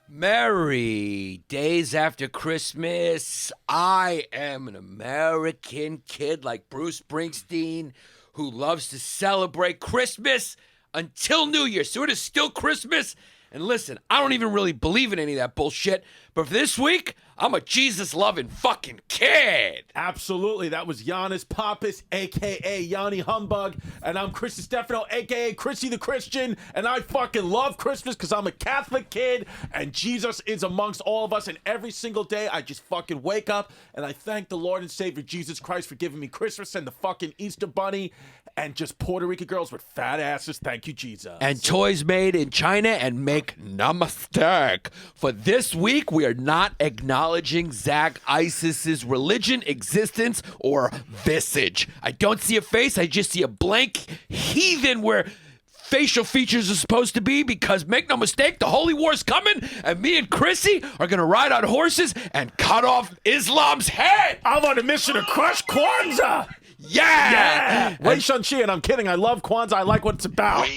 Merry days after Christmas. I am an American kid like Bruce Springsteen who loves to celebrate Christmas until New Year. So it is still Christmas. And listen, I don't even really believe in any of that bullshit. But for this week, I'm a Jesus-loving fucking kid. Absolutely. That was Yannis Pappas, a.k.a. Yanni Humbug. And I'm Chris Distefano, a.k.a. Chrissy the Christian. And I fucking love Christmas because I'm a Catholic kid. And Jesus is amongst all of us. And every single day, I just fucking wake up and I thank the Lord and Savior Jesus Christ for giving me Christmas and the fucking Easter Bunny. And just Puerto Rican girls with fat asses. Thank you, Jesus. And toys made in China, and make no mistake. For this week, we are not acknowledging Zach Isis's religion, existence, or visage. I don't see a face. I just see a blank heathen where facial features are supposed to be, because make no mistake, the Holy War's coming, and me and Chrissy are going to ride on horses and cut off Islam's head. I'm on a mission to crush Kwanzaa. Yeah! Wei Shang-Chi, and I'm kidding. I love Kwanzaa. I like what it's about.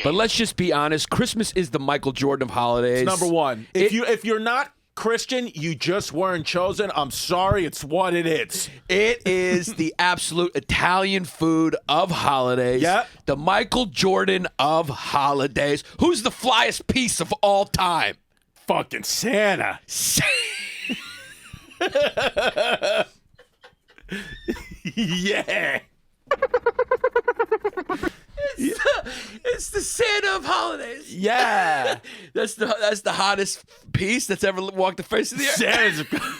But let's just be honest. Christmas is the Michael Jordan of holidays. It's number one. If you're not Christian, you just weren't chosen. I'm sorry. It's what it is. It is the absolute Italian food of holidays. Yep. The Michael Jordan of holidays. Who's the flyest piece of all time? Fucking Santa. Yeah. It's the Santa of holidays. Yeah. That's the hottest piece that's ever walked the face of the earth.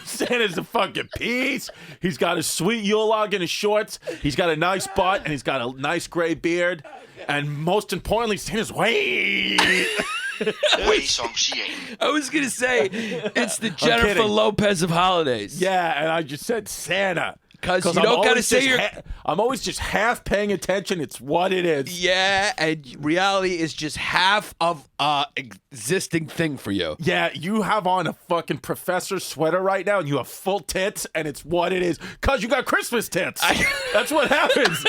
Santa's the fucking piece. He's got a sweet Yule log in his shorts. He's got a nice butt, and he's got a nice gray beard. And most importantly, Santa's way. I was going to say, it's the Jennifer Lopez of holidays. Yeah, and I just said Santa. Because you don't got to say I'm always just half paying attention. It's what it is. Yeah, and reality is just half of existing thing for you. Yeah, you have on a fucking professor sweater right now, and you have full tits, and it's what it is. Because you got Christmas tits. That's what happens.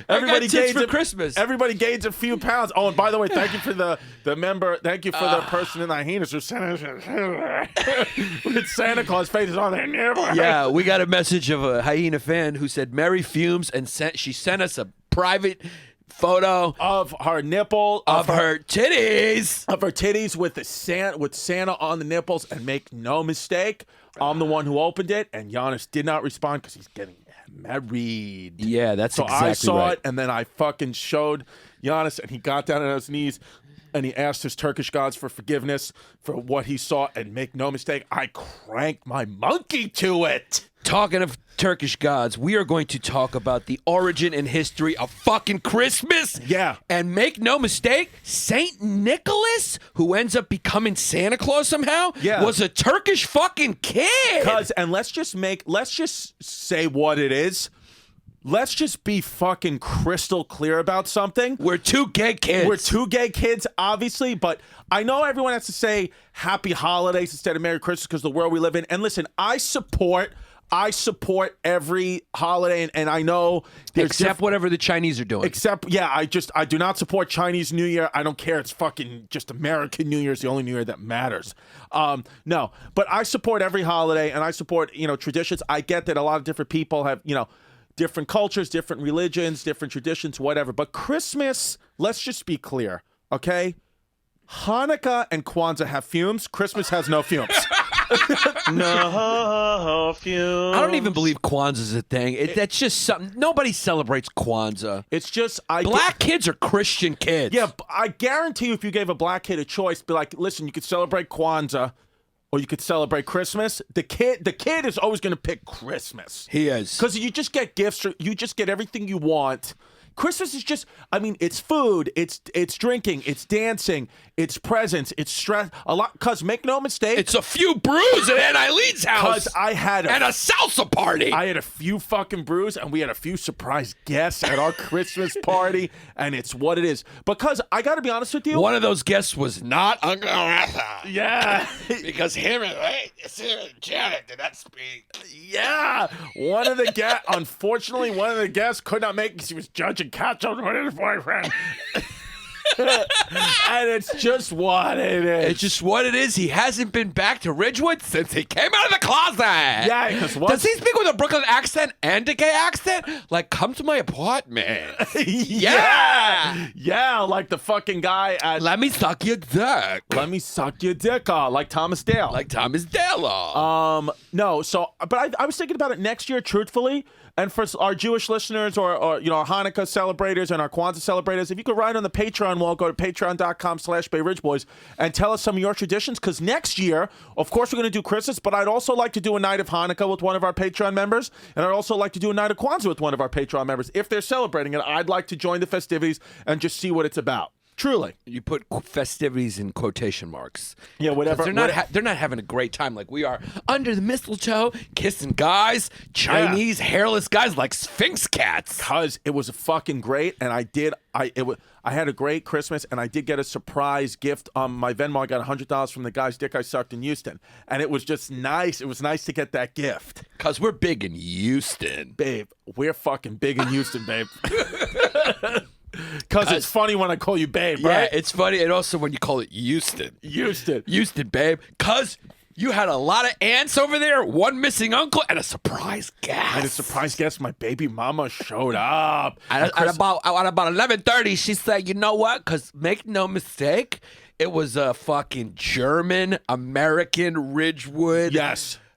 Everybody gains for Christmas. Everybody gains a few pounds. Oh, and by the way, thank you for the member. Thank you for the person in the hyenas who sent us with Santa Claus faces on their nipple. Yeah, we got a message of a hyena fan who said Merry Fumes, and she sent us a private photo of her nipple, of her titties, with Santa on the nipples. And make no mistake, I'm the one who opened it, and Giannis did not respond because he's getting married. Yeah, that's exactly right. So I saw it, and then I fucking showed Giannis, and he got down on his knees, and he asked his Turkish gods for forgiveness for what he saw. And make no mistake, I cranked my monkey to it. Talking of Turkish gods, we are going to talk about the origin and history of fucking Christmas. Yeah. And make no mistake, Saint Nicholas, who ends up becoming Santa Claus somehow, was a Turkish fucking kid. And let's just say what it is. Let's just be fucking crystal clear about something. We're two gay kids. Obviously, but I know everyone has to say happy holidays instead of Merry Christmas because of the world we live in. And listen, I support every holiday, and I know except whatever the Chinese are doing. I do not support Chinese New Year. I don't care. It's fucking just American New Year is the only New Year that matters. No, but I support every holiday, and I support traditions. I get that a lot of different people have different cultures, different religions, different traditions, whatever. But Christmas, let's just be clear, okay? Hanukkah and Kwanzaa have fumes. Christmas has no fumes. No fumes. I don't even believe Kwanzaa's a thing. That's just something. Nobody celebrates Kwanzaa. It's just black kids are Christian kids. Yeah, I guarantee you, if you gave a black kid a choice, be like, listen, you could celebrate Kwanzaa, or you could celebrate Christmas. The kid is always going to pick Christmas. He is, because you just get gifts. You just get everything you want. Christmas is just, it's food, it's drinking, it's dancing, it's presents, it's stress, a lot. Cause make no mistake, It's a few brews at Aunt Eileen's house. cause I had and a salsa party. I had a few fucking brews, and we had a few surprise guests at our Christmas party, and it's what it is. Because I got to be honest with you, One of those guests was not Uncle Arthur. yeah, Because him and Janet did not speak. yeah, unfortunately, one of the guests could not make because he was judging Cacho with his boyfriend. And it's just what it is. It's just what it is. He hasn't been back to Ridgewood since he came out of the closet. Yeah, because Does he speak with a Brooklyn accent and a gay accent? Like, come to my apartment. yeah, like the fucking guy at Let me suck your dick. Let Me Suck Your Dick Off, like Thomas Dale. Like Thomas Della. No, so, but I was thinking about it next year, truthfully, and for our Jewish listeners or our Hanukkah celebrators and our Kwanzaa celebrators, if you could write on the Patreon wall, go to patreon.com/BayRidgeBoys and tell us some of your traditions, because next year, of course, we're going to do Christmas, but I'd also like to do a night of Hanukkah with one of our Patreon members, and I'd also like to do a night of Kwanzaa with one of our Patreon members. If they're celebrating it, I'd like to join the festivities and just see what it's about. Truly. You put festivities in quotation marks. Yeah, whatever. They're not having a great time like we are under the mistletoe, kissing guys, Chinese hairless guys like Sphinx cats. Because it was fucking great, and I had a great Christmas, and I did get a surprise gift. My Venmo, I got $100 from the guy's dick I sucked in Houston, and it was just nice. It was nice to get that gift. Because we're big in Houston. Babe, we're fucking big in Houston, babe. Because it's funny when I call you babe, right? Yeah, it's funny. And also when you call it Houston. Houston. Houston, babe. Because you had a lot of aunts over there, one missing uncle, and a surprise guest. I had a surprise guest. My baby mama showed up. At about 11:30, she said, you know what? Because make no mistake, it was a fucking German, American, Ridgewood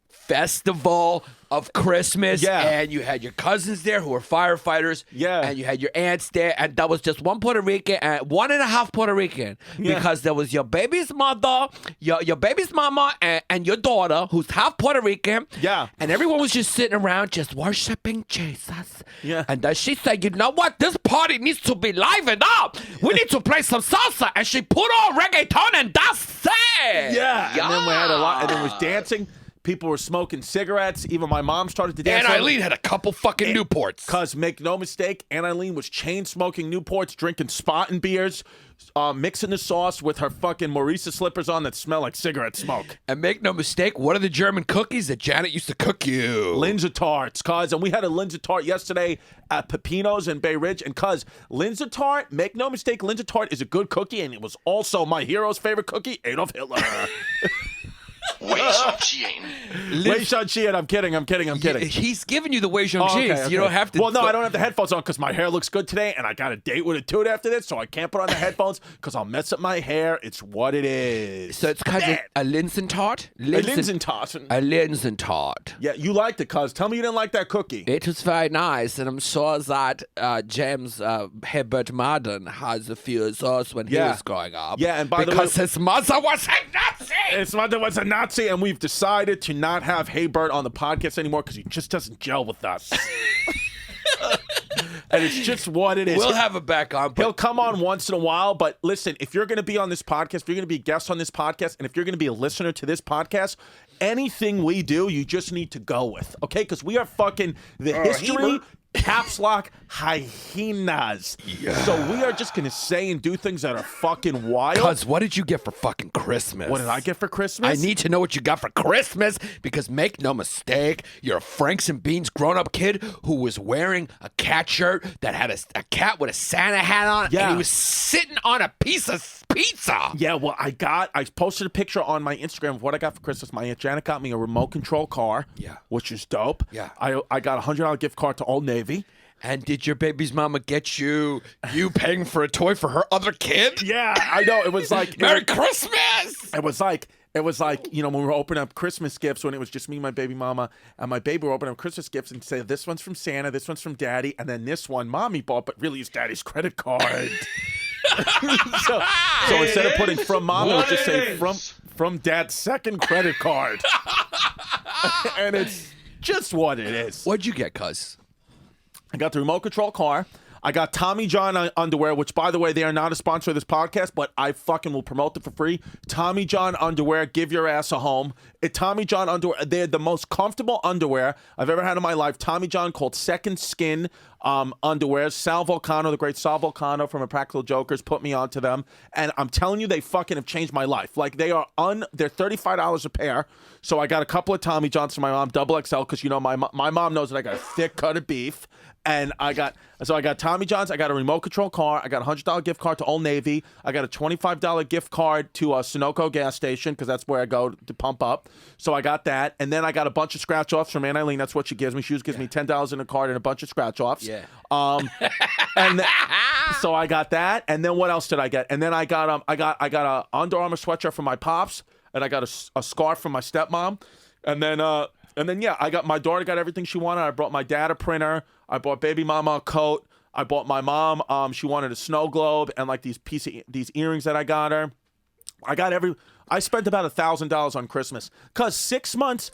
festival of Christmas. Yeah. And you had your cousins there who were firefighters. Yeah. And you had your aunts there. And that was just one Puerto Rican and one and a half Puerto Rican. Yeah. Because there was your baby's mother, your baby's mama, and your daughter, who's half Puerto Rican. Yeah. And everyone was just sitting around just worshiping Jesus. Yeah. And then she said, you know what? This party needs to be livened up. We need to play some salsa. And she put on reggaeton and that's it. Yeah. And then we had a lot, and there was dancing. People were smoking cigarettes. Even my mom started to dance. And Eileen had a couple fucking Newports. Because, make no mistake, Aunt Eileen was chain-smoking Newports, drinking Spaten beers, mixing the sauce with her fucking Marisa slippers on that smell like cigarette smoke. And make no mistake, what are the German cookies that Janet used to cook you? Linzer tarts, cuz. And we had a Linzer tart yesterday at Pepino's in Bay Ridge. And cuz, Linzer tart, make no mistake, Linzer tart is a good cookie. And it was also my hero's favorite cookie, Adolf Hitler. Wei Xiaoqian. Wei Xiaoqian, I'm kidding. He's giving you the Wei Xiong Oh, cheese. okay. You don't have to. Well, no, I don't have the headphones on because my hair looks good today, and I got a date with a dude after this, so I can't put on the headphones because I'll mess up my hair. It's what it is. So it's kind of a Linsentart? A Linsentart. A Linsentart. Yeah, you liked it, cuz. Tell me you didn't like that cookie. It was very nice, and I'm sure that James Herbert Marden has a few of those when he was growing up. Yeah, and by the way, because his mother was a Nazi! His mother was a Nazi, and we've decided to not have Hey Bert on the podcast anymore because he just doesn't gel with us. And it's just what it is. We'll have him back on. He'll come on once in a while, but listen, if you're going to be on this podcast, if you're going to be a guest on this podcast, and if you're going to be a listener to this podcast, anything we do, you just need to go with, okay? Because we are fucking the history... Caps lock hyenas. Yeah. So we are just gonna say and do things that are fucking wild. Cuz what did you get for fucking Christmas? What did I get for Christmas? I need to know what you got for Christmas because make no mistake, you're a Franks and Beans grown-up kid who was wearing a cat shirt that had a cat with a Santa hat on, and he was sitting on a piece of pizza. Yeah, well, I posted a picture on my Instagram of what I got for Christmas. My Aunt Janet got me a remote control car, which is dope. Yeah. I got a $100 gift card to Old Navy. And did your baby's mama get you paying for a toy for her other kid? Yeah, I know. It was like Merry Christmas! It was like, you know, when we were opening up Christmas gifts, when it was just me and my baby mama, and my baby were opening up Christmas gifts and say, this one's from Santa, this one's from Daddy, and then this one Mommy bought, but really it's Daddy's credit card. so instead of putting from Mom, it would just say from Dad's second credit card. And it's just what it is. What'd you get, cuz? I got the remote control car. I got Tommy John underwear, which, by the way, they are not a sponsor of this podcast, but I fucking will promote it for free. Tommy John underwear, give your ass a home. Tommy John underwear, they're the most comfortable underwear I've ever had in my life. Tommy John, called Second Skin underwear. Sal Vulcano, the great Sal Vulcano from Impractical Jokers, put me onto them. And I'm telling you, they fucking have changed my life. Like, they're $35 a pair. So I got a couple of Tommy Johns for my mom, double XL, because, you know, my mom knows that I got a thick cut of beef. And I got Tommy John's. I got a remote control car. I got a $100 gift card to Old Navy. I got a $25 gift card to a Sunoco gas station, because that's where I go to pump up. So I got that. And then I got a bunch of scratch offs from Aunt Eileen. That's what she gives me. She gives me $10 in a card and a bunch of scratch offs. Yeah. So I got that. And then what else did I get? And then I got a Under Armour sweatshirt from my pops, and I got a scarf from my stepmom. And then yeah, my daughter got everything she wanted. I brought my dad a printer. I bought baby mama a coat. I bought my mom, she wanted a snow globe and like these earrings that I got her. I spent about $1,000 on Christmas, because 6 months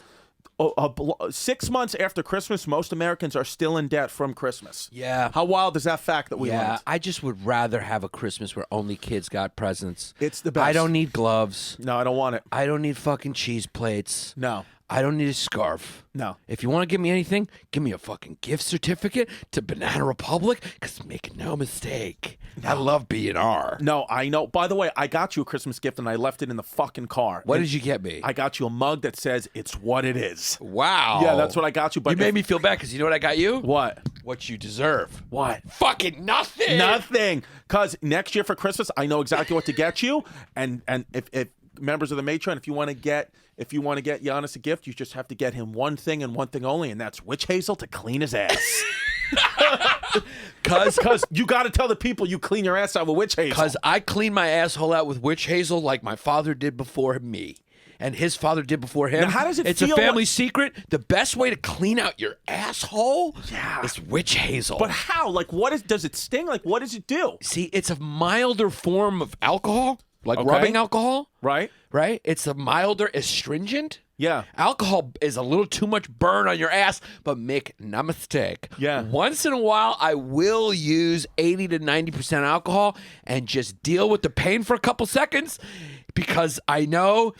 6 months after Christmas, most Americans are still in debt from Christmas. Yeah. How wild is that fact that we learned? Yeah, I just would rather have a Christmas where only kids got presents. It's the best. I don't need gloves. No, I don't want it. I don't need fucking cheese plates. No. I don't need a scarf. No. If you want to give me anything, give me a fucking gift certificate to Banana Republic, because make no mistake, I love B&R. No, I know. By the way, I got you a Christmas gift and I left it in the fucking car. What did you get me? I got you a mug that says, "It's what it is." Wow. Yeah, that's what I got you. But you made me feel bad, because you know what I got you? What? What you deserve. What? Fucking nothing. Nothing. Because next year for Christmas, I know exactly what to get you. And if members of the Matron, if you want to get Giannis a gift, you just have to get him one thing and one thing only, and that's witch hazel to clean his ass. Cause you got to tell the people you clean your ass out with witch hazel. Because I clean my asshole out with witch hazel like my father did before me. And his father did before him. Now, how does it It's feel a family secret. The best way to clean out your asshole Yeah. is witch hazel. But how? Like, does it sting? Like, what does it do? See, it's a milder form of alcohol, like Okay. rubbing alcohol, Right? right? It's a milder astringent. Yeah. Alcohol is a little too much burn on your ass, but make no mistake. Yeah. Once in a while, I will use 80 to 90% alcohol and just deal with the pain for a couple seconds, because I know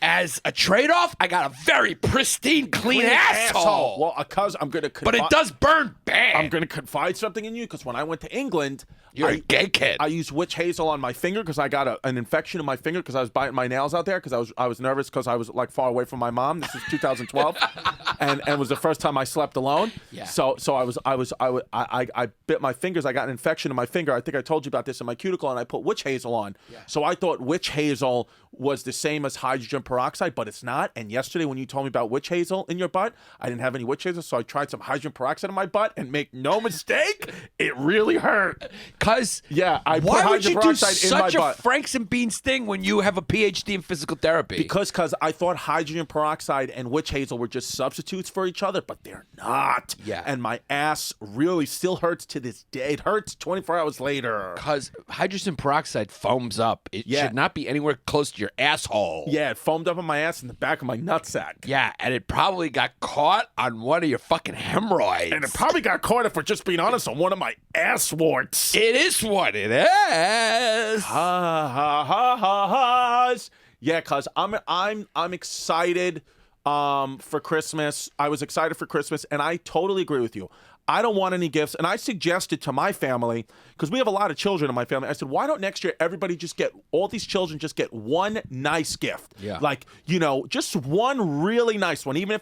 as a trade-off, I got a very pristine, clean asshole. Well, because I'm going to But it does burn bad. I'm going to confide something in you, because when I went to England, You're a gay kid. I used witch hazel on my finger because I got an infection in my finger because I was biting my nails out there because I was nervous because I was like far away from my mom. This is 2012, and it was the first time I slept alone. Yeah. So I bit my fingers. I got an infection in my finger. I think I told you about this in my cuticle, and I put witch hazel on. Yeah. So I thought witch hazel was the same as hydrogen peroxide, but it's not. And yesterday when you told me about witch hazel in your butt, I didn't have any witch hazel, so I tried some hydrogen peroxide in my butt, and make no mistake, it really hurt. Because I put why would you do hydrogen peroxide in my such a butt. Franks and Beans thing when you have a PhD in physical therapy? Because I thought hydrogen peroxide and witch hazel were just substitutes for each other, but they're not. Yeah. And my ass really still hurts to this day. It hurts 24 hours later. Because hydrogen peroxide foams up. It Yeah. should not be anywhere close to your asshole. Yeah, it foamed up on my ass in the back of my nutsack. Yeah, and it probably got caught on one of your fucking hemorrhoids. And it probably got caught, if we're just being honest, on one of my ass warts. It is what it is. Ha ha ha ha ha's. Yeah, cause I'm excited for Christmas. I was excited for Christmas, and I totally agree with you. I don't want any gifts, and I suggested to my family, because we have a lot of children in my family. I said, why don't next year everybody all these children just get one nice gift? Yeah. Like, just one really nice one. Even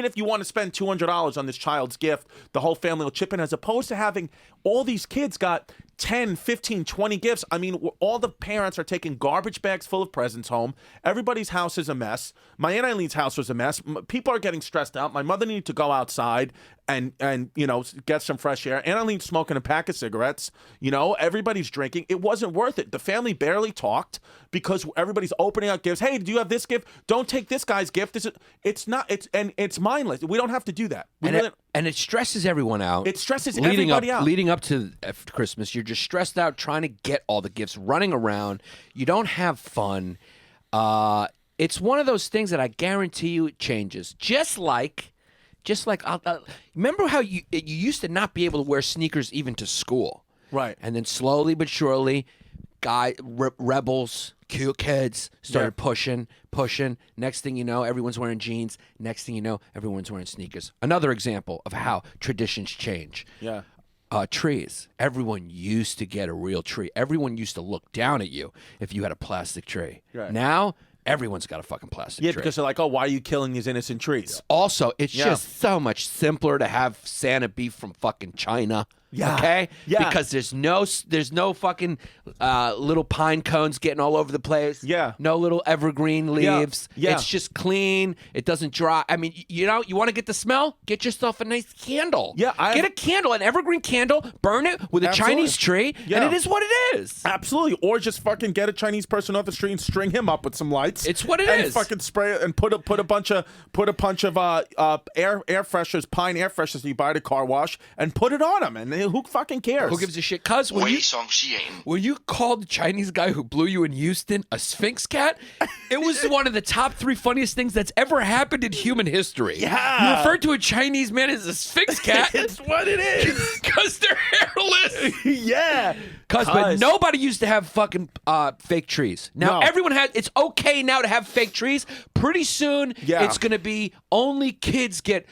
if you want to spend $200 on this child's gift, the whole family will chip in, as opposed to having all these kids got 10, 15, 20 gifts. I mean, all the parents are taking garbage bags full of presents home. Everybody's house is a mess. My Aunt Eileen's house was a mess. People are getting stressed out. My mother needed to go outside and get some fresh air. Aunt Eileen's smoking a pack of cigarettes. Everybody's drinking. It wasn't worth it. The family barely talked because everybody's opening up gifts. Hey, do you have this gift? Don't take this guy's gift. It's mindless. We don't have to do that. And it stresses everyone out. It stresses everybody out. Leading up to Christmas, you're just stressed out trying to get all the gifts, running around. You don't have fun. It's one of those things that I guarantee you it changes. Just like remember how you used to not be able to wear sneakers even to school. Right. And then slowly but surely, rebels, cute kids started pushing. Next thing you know, everyone's wearing jeans. Next thing you know, everyone's wearing sneakers. Another example of how traditions change. Yeah. Trees. Everyone used to get a real tree. Everyone used to look down at you if you had a plastic tree. Right. Now, everyone's got a fucking plastic tree. Yeah, because they're like, oh, why are you killing these innocent trees? Also, it's just so much simpler to have Santa be from fucking China. Yeah. Okay? Yeah. Because there's no fucking little pine cones getting all over the place. Yeah. No little evergreen leaves. Yeah. It's just clean. It doesn't dry. I mean, you want to get the smell? Get yourself a nice candle. Yeah, get a candle, an evergreen candle, burn it with a Chinese tree, and it is what it is. Absolutely. Or just fucking get a Chinese person off the street and string him up with some lights. It's what it and is. Fucking spray it and put a bunch of air fresheners, pine air fresheners that you buy at a car wash and put it on him. And who fucking cares? Who gives a shit? Cuz when you called the Chinese guy who blew you in Houston a Sphinx cat, it was one of the top 3 funniest things that's ever happened in human history. Yeah. You referred to a Chinese man as a Sphinx cat. It's what it is. Because they're hairless. Yeah. But nobody used to have fucking fake trees. Now everyone has. It's okay now to have fake trees. Pretty soon, it's gonna be only kids get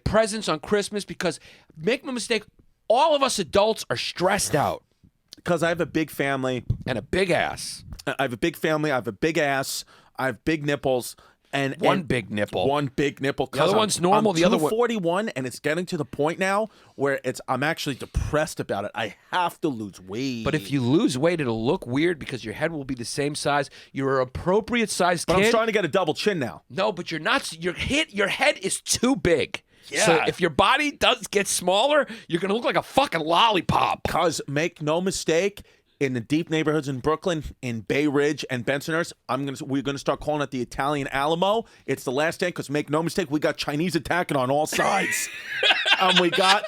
presents on Christmas because, make no mistake, all of us adults are stressed out. Because I have a big family. And a big ass. I have a big family. I have a big ass. I have big nipples. And one big nipple. One big nipple. The other one's normal. I'm the other one 41, and it's getting to the point now where I'm actually depressed about it. I have to lose weight. But if you lose weight, it'll look weird because your head will be the same size. You're an appropriate sized kid. But I'm trying to get a double chin now. No, but you're not. Your head is too big. Yeah. So if your body does get smaller, you're gonna look like a fucking lollipop. Cause make no mistake, in the deep neighborhoods in Brooklyn, in Bay Ridge and Bensonhurst, we're gonna start calling it the Italian Alamo. It's the last day, because make no mistake, we got Chinese attacking on all sides. We got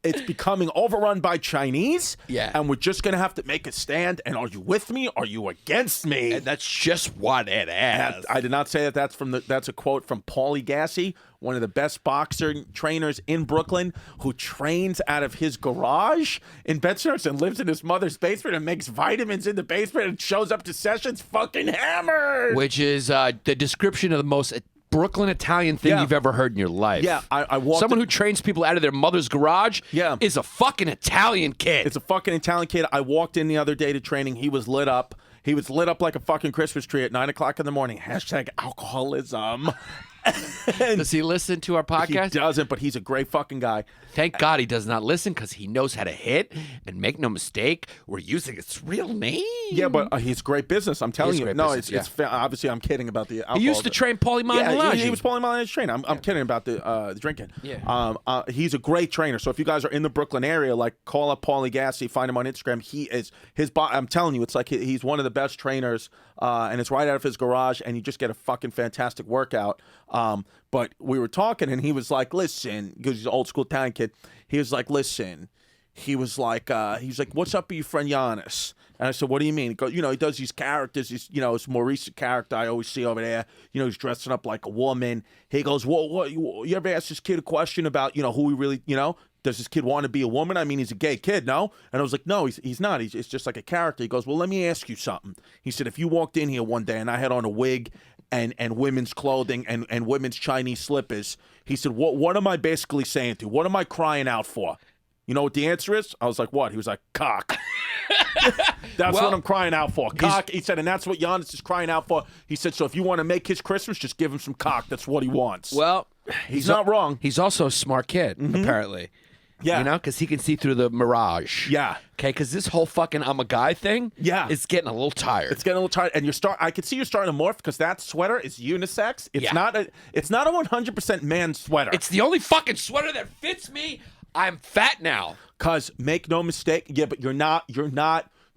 it's becoming overrun by Chinese. Yeah. And we're just gonna have to make a stand. And are you with me? Are you against me? And that's just what it is. I did not say that. That's a quote from Paulie Gassi, one of the best boxer trainers in Brooklyn, who trains out of his garage in Bensonhurst and lives in his mother's basement and makes vitamins in the basement and shows up to sessions fucking hammered. Which is the description of the most Brooklyn Italian thing you've ever heard in your life. Yeah, I walked. Someone who trains people out of their mother's garage is a fucking Italian kid. It's a fucking Italian kid. I walked in the other day to training. He was lit up. He was lit up like a fucking Christmas tree at 9 o'clock in the morning. #alcoholism. Does he listen to our podcast? He doesn't, but he's a great fucking guy. Thank God he does not listen, because he knows how to hit. And make no mistake, we're using his real name. Yeah, but he's great business. I'm telling you. No, business, it's obviously I'm kidding about the alcohol. He used to train Paulie Malignaggi. He was Paulie Malignaggi's trainer. I'm kidding about the drinking. Yeah. He's a great trainer. So if you guys are in the Brooklyn area, like, call up Paulie Gassi, find him on Instagram. He is I'm telling you, it's like he's one of the best trainers, and it's right out of his garage, and you just get a fucking fantastic workout. But we were talking, and he was like, listen, because he's an old school Italian kid. He was like, listen. He was like, what's up with your friend Yannis? And I said, what do you mean? He goes, he does these characters. He's, this more recent character I always see over there. He's dressing up like a woman. He goes, what you ever ask this kid a question about, who he really, does this kid want to be a woman? I mean, he's a gay kid, no? And I was like, no, he's not. It's just like a character. He goes, well, let me ask you something. He said, if you walked in here one day and I had on a wig and women's clothing and women's Chinese slippers, he said, what am I basically saying to you? What am I crying out for? You know what the answer is? I was like, what? He was like, cock. That's what I'm crying out for. Cock. He said, and that's what Giannis is crying out for. He said, so if you want to make his Christmas, just give him some cock. That's what he wants. Well, he's not wrong. He's also a smart kid, apparently. Yeah. Because he can see through the mirage. Yeah. Okay, because this whole fucking I'm a guy thing is getting a little tired. It's getting a little tired. And I can see you're starting to morph, because that sweater is unisex. It's not a 100% man sweater. It's the only fucking sweater that fits me. I'm fat now. Cause make no mistake, but you're not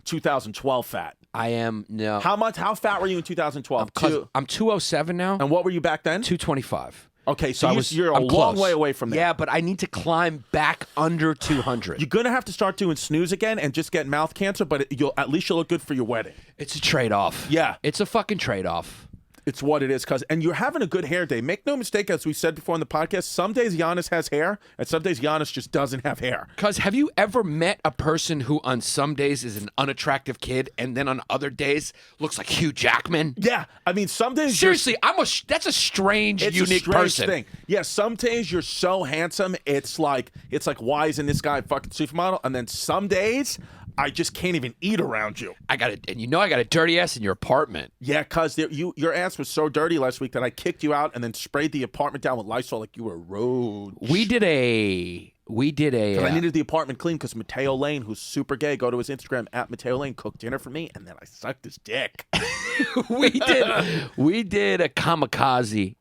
2012 fat. I am no. How fat were you in 2012? I'm 207 now. And what were you back then? 225. Okay, so you're a long way away from that. Yeah, but I need to climb back under 200. You're gonna have to start doing snooze again and just get mouth cancer, but at least you'll look good for your wedding. It's a trade-off. Yeah, it's a fucking trade-off. It's what it is, cuz. And you're having a good hair day. Make no mistake, as we said before in the podcast, some days Giannis has hair, and some days Giannis just doesn't have hair. Cuz have you ever met a person who on some days is an unattractive kid and then on other days looks like Hugh Jackman? Yeah, I mean, some days Seriously, that's a strange, it's unique a strange person. thing. Yeah, some days you're so handsome, it's like why isn't this guy a fucking supermodel? And then some days I just can't even eat around you. I got a dirty ass in your apartment. Yeah, cuz your ass was so dirty last week that I kicked you out and then sprayed the apartment down with Lysol like you were a roach. We did a. I needed the apartment clean because Mateo Lane, who's super gay, go to his Instagram at Mateo Lane, cooked dinner for me, and then I sucked his dick. we did a kamikaze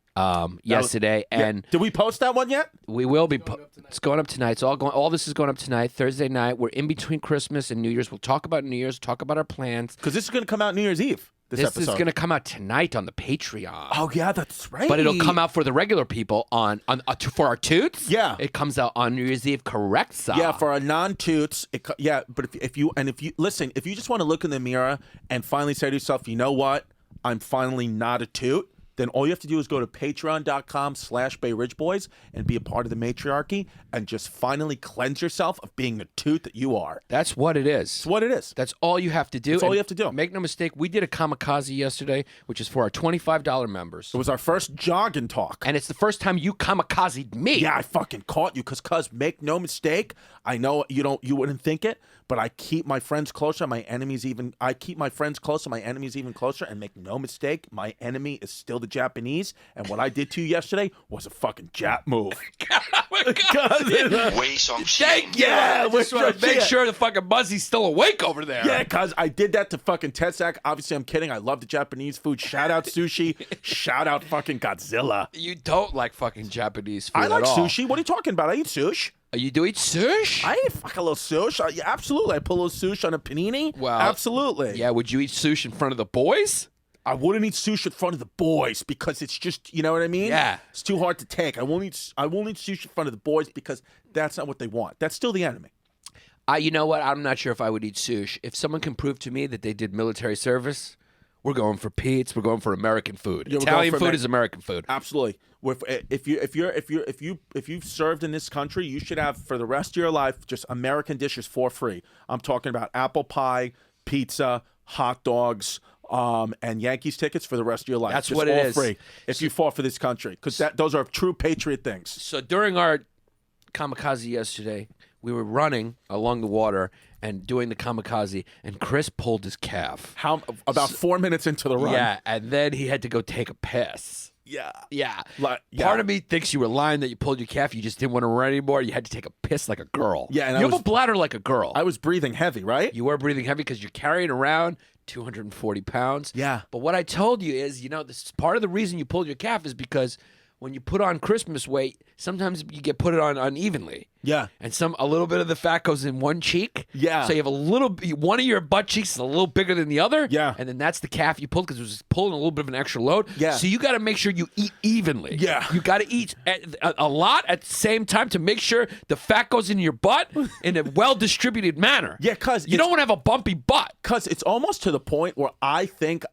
yesterday, and did we post that one yet? we will be. It's going up tonight. It's all this is going up tonight, Thursday night. We're in between Christmas and New Year's. We'll talk about New Year's, talk about our plans. Because this is going to come out New Year's Eve. This is going to come out tonight on the Patreon. Oh yeah, that's right. But it'll come out for the regular people for our toots. Yeah, it comes out on New Year's Eve. Correct, sir. Yeah, for our non-toots. But if you listen, if you just want to look in the mirror and finally say to yourself, you know what, I'm finally not a toot, then all you have to do is go to patreon.com/BayRidgeBoys and be a part of the matriarchy and just finally cleanse yourself of being the toot that you are. That's what it is. It's what it is. That's all you have to do. That's all you have to do. Make no mistake, we did a kamikaze yesterday, which is for our $25 members. It was our first jog and talk. And it's the first time you kamikazed me. Yeah, I fucking caught you cuz make no mistake, I know you wouldn't think it, but I keep my friends closer, I keep my friends closer, my enemies even closer, and make no mistake, my enemy is still the Japanese, and what I did to you yesterday was a fucking Jap move. Way some shit. Yeah, we just want to make sure the fucking Buzzy's still awake over there. Yeah, cuz I did that to fucking Tetsak. Obviously, I'm kidding. I love the Japanese food. Shout out sushi. Shout out fucking Godzilla. You don't like fucking Japanese food I like at all. sushi. What are you talking about? I eat sushi. You do eat sushi? I eat fucking a little sushi. Yeah, absolutely. I put a little sushi on a panini. Well, absolutely. Yeah, would you eat sushi in front of the boys? I wouldn't eat sushi in front of the boys because it's just, you know what I mean? Yeah. It's too hard to take. I won't eat sushi in front of the boys because that's not what they want. That's still the enemy. You know what? I'm not sure if I would eat sushi. If someone can prove to me that they did military service, we're going for Pete's. We're going for American food. Yeah, Italian food is American food. Absolutely. If you've served in this country, you should have for the rest of your life just American dishes for free. I'm talking about apple pie, pizza, hot dogs, and Yankees tickets for the rest of your life. That's just what it all is. free if you fought for this country, because those are true patriot things. So during our kamikaze yesterday, we were running along the water and doing the kamikaze, and Chris pulled his calf. About 4 minutes into the run? Yeah, and then he had to go take a piss. Yeah. Yeah. Yeah. Part of me thinks you were lying that you pulled your calf. You just didn't want to run anymore. You had to take a piss like a girl. Yeah, and you have a bladder like a girl. I was breathing heavy, right? You were breathing heavy because you're carrying around 240 pounds. Yeah. But what I told you is, this is part of the reason you pulled your calf is because when you put on Christmas weight, sometimes you get put it on unevenly. Yeah. And a little bit of the fat goes in one cheek. Yeah. So you have one of your butt cheeks is a little bigger than the other. Yeah. And then that's the calf you pulled because it was pulling a little bit of an extra load. Yeah. So you got to make sure you eat evenly. Yeah. You got to eat a lot at the same time to make sure the fat goes in your butt in a well-distributed manner. Yeah, because you don't want to have a bumpy butt. Because it's almost to the point where I think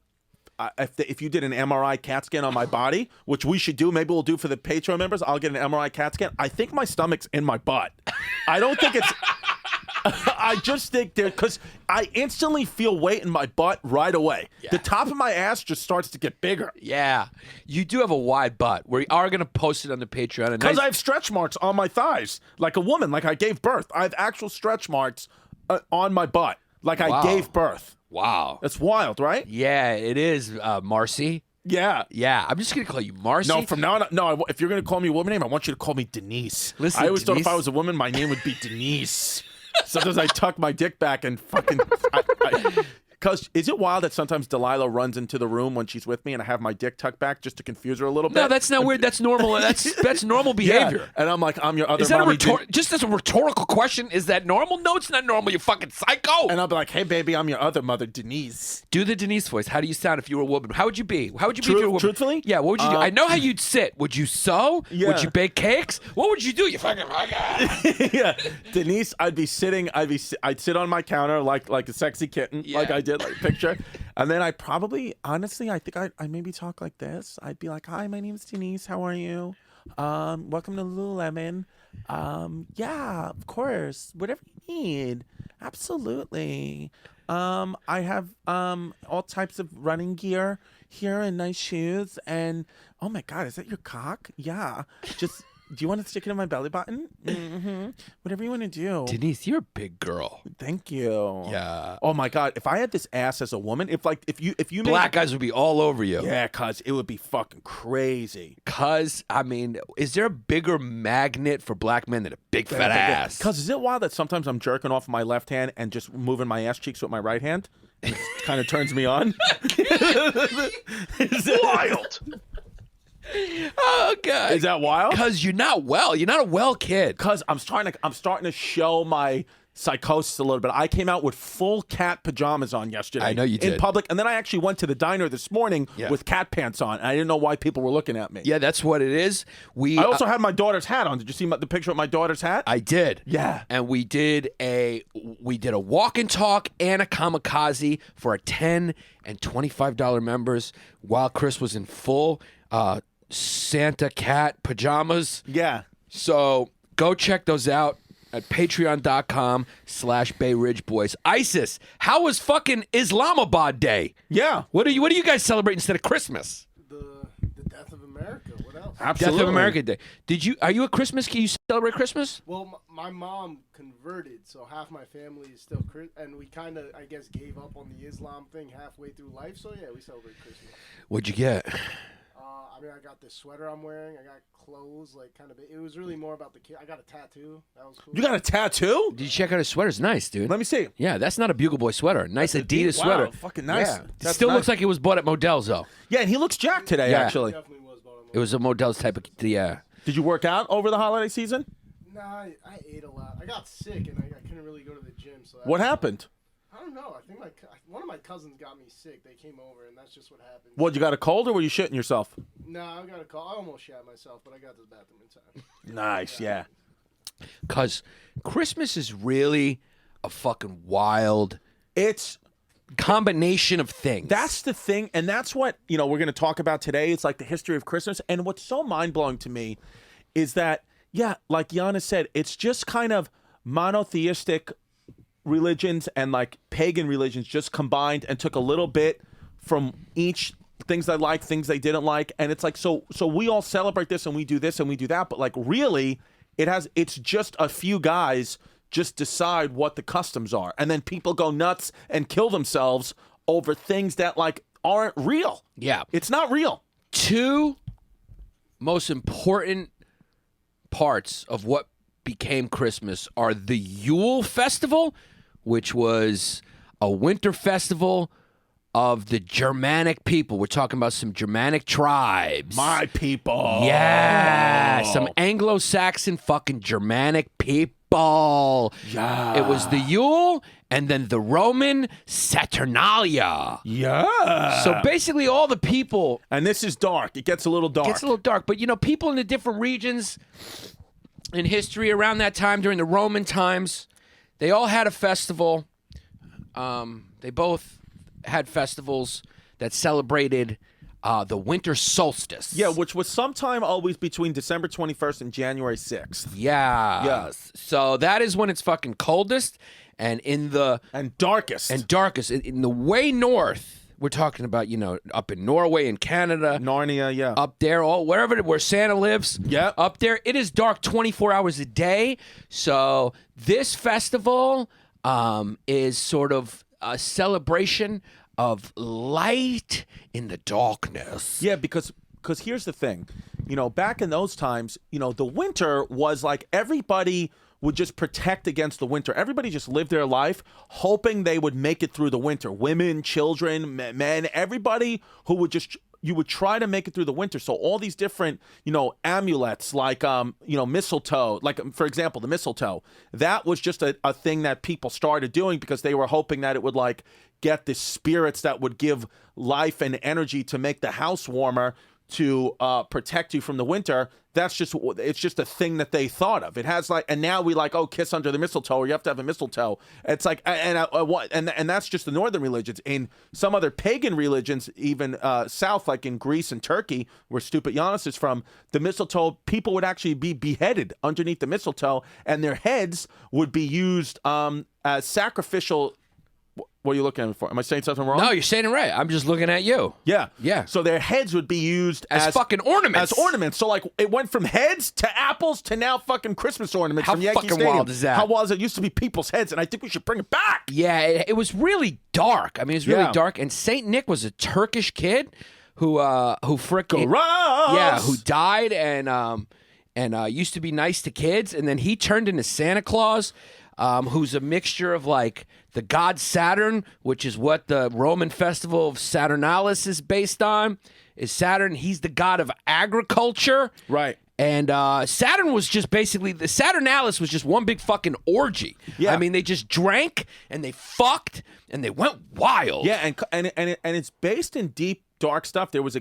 if you did an MRI CAT scan on my body, which we should do, maybe we'll do for the Patreon members, I'll get an MRI CAT scan. I think my stomach's in my butt. I don't think it's... I just think because I instantly feel weight in my butt right away. Yeah. The top of my ass just starts to get bigger. Yeah. You do have a wide butt. We are going to post it on the Patreon. Because I have stretch marks on my thighs. Like a woman, like I gave birth. I have actual stretch marks on my butt. Like I gave birth. Wow. That's wild, right? Yeah, it is, Marcy. Yeah. Yeah. I'm just going to call you Marcy. No, from now on, no, if you're going to call me a woman name, I want you to call me Denise. Listen, I always thought Denise, if I was a woman, my name would be Denise. Sometimes I tuck my dick back and fucking... Because is it wild that sometimes Delilah runs into the room when she's with me and I have my dick tucked back just to confuse her a little bit? No, that's not weird. That's normal. That's normal behavior. Yeah. And I'm like, I'm your other Is that mommy. just as a rhetorical question, is that normal? No, it's not normal, you fucking psycho. And I'll be like, hey, baby, I'm your other mother, Denise. Do the Denise voice. How do you sound if you were a woman? How would you be? How would you be if you were a woman? Truthfully? Yeah, what would you do? I know how you'd sit. Would you sew? Yeah. Would you bake cakes? What would you do? You fucking... Yeah. Denise, I'd sit on my counter like a sexy kitten, like I did, like picture. And then I probably, honestly, I think I maybe talk like this. I'd be like, "Hi, my name's Denise. How are you? Welcome to Lululemon. Yeah, of course. Whatever you need, absolutely. I have all types of running gear here and nice shoes. And oh my God, is that your cock? Yeah, just." Do you want to stick it in my belly button? Mm-hmm. Whatever you want to do. Denise, you're a big girl. Thank you. Yeah. Oh my God, if I had this ass as a woman, if you Black guys would be all over you. yeah, cuz it would be fucking crazy. Cuz, I mean, is there a bigger magnet for black men than a big fat ass? Cuz is it wild that sometimes I'm jerking off my left hand and just moving my ass cheeks with my right hand? It kind of turns me on. Wild. Oh God. Is that wild? Cuz you're not well. You're not a well kid. Cuz I'm starting to show my psychosis a little bit. I came out with full cat pajamas on yesterday. I know you did. In public, and then I actually went to the diner this morning with cat pants on. And I didn't know why people were looking at me. Yeah, that's what it is. I also had my daughter's hat on. Did you see the picture of my daughter's hat? I did. Yeah. And we did a walk and talk and a kamikaze for our $10 and $25 members while Chris was in full Santa cat pajamas. Yeah. So go check those out at patreon.com/Bay Ridge Boys. ISIS, how was fucking Islamabad Day? Yeah. What do you guys celebrate instead of Christmas? The death of America. What else? Absolutely. Death of America Day. Are you a Christmas kid? You celebrate Christmas? Well, my mom converted, so half my family is still and we kind of, I guess, gave up on the Islam thing halfway through life. So yeah, we celebrate Christmas. What'd you get? I mean, I got this sweater I'm wearing. I got clothes, like kind of. It was really more about the kid. I got a tattoo. That was cool. You got a tattoo? Did you check out his sweater? It's nice, dude. Let me see. Yeah, that's not a Bugle Boy sweater. Nice Adidas Wow, sweater. fucking nice. Yeah. That's Still nice. looks like it was bought at Modell's, though. Yeah, and he looks jacked today, Yeah. actually. Definitely was bottom. It was a Modell's type of, yeah. Did you work out over the holiday season? Nah, I ate a lot. I got sick and I couldn't really go to the gym. So What happened? I don't know. I think one of my cousins got me sick. They came over and that's just what happened. What, you got a cold or were you shitting yourself? Nah, I got a call. I almost shat myself, but I got to the bathroom in time. Nice, yeah. Because Christmas is really a fucking wild It's combination of things. That's the thing, and that's what we're going to talk about today. It's like the history of Christmas, and what's so mind-blowing to me is that, yeah, like Yannis said, it's just kind of monotheistic religions and like pagan religions just combined and took a little bit from each, things they like, things they didn't like, and it's like so we all celebrate this and we do this and we do that, but like really it's just a few guys just decide what the customs are, and then people go nuts and kill themselves over things that like aren't real. Yeah. It's not real. Two most important parts of what became Christmas are the Yule Festival, which was a winter festival of the Germanic people. We're talking about some Germanic tribes. My people. Yeah. Some Anglo-Saxon fucking Germanic people. Yeah. It was the Yule and then the Roman Saturnalia. Yeah. So basically all the people... And this is dark. It gets a little dark. Gets a little dark. But, people in the different regions in history around that time, during the Roman times, they all had a festival. They both had festivals that celebrated the Winter Solstice. Yeah, which was sometime always between December 21st and January 6th. Yeah. Yes. So that is when it's fucking coldest and in the... And darkest. And darkest. In the way north, we're talking about, up in Norway and Canada. Narnia, yeah. Up there, where Santa lives. Yeah. Up there, it is dark 24 hours a day. So this festival is sort of a celebration of light in the darkness. Yeah, because here's the thing. Back in those times, the winter was like everybody would just protect against the winter. Everybody just lived their life hoping they would make it through the winter. Women, children, men, everybody who would just... You would try to make it through the winter. So all these different, amulets like, mistletoe, like, for example, the mistletoe, that was just a thing that people started doing because they were hoping that it would like get the spirits that would give life and energy to make the house warmer to protect you from the winter. It's just a thing that they thought of. It has like, and now we like, oh, kiss under the mistletoe, or you have to have a mistletoe. It's like, and that's just the northern religions. In some other pagan religions, even south, like in Greece and Turkey, where stupid Yannis is from, the mistletoe, people would actually be beheaded underneath the mistletoe, and their heads would be used as sacrificial. What are you looking at me for? Am I saying something wrong? No, you're saying it right. I'm just looking at you. Yeah. Yeah. So their heads would be used as fucking ornaments. As ornaments. So like it went from heads to apples to now fucking Christmas ornaments How from Yankee fucking Stadium. wild is that? How wild is it? It used to be people's heads, and I think we should bring it back. Yeah, it was really dark. I mean, it was really Yeah. dark. And Saint Nick was a Turkish kid who frickin' Gross! Yeah, who died and used to be nice to kids, and then he turned into Santa Claus, who's a mixture of like the god Saturn, which is what the Roman festival of Saturnalis is based on. Is Saturn? He's the god of agriculture, Right. And Saturn was just basically, the Saturnalis was just one big fucking orgy. Yeah. I mean, they just drank and they fucked and they went wild. Yeah, and it's based in deep dark stuff. There was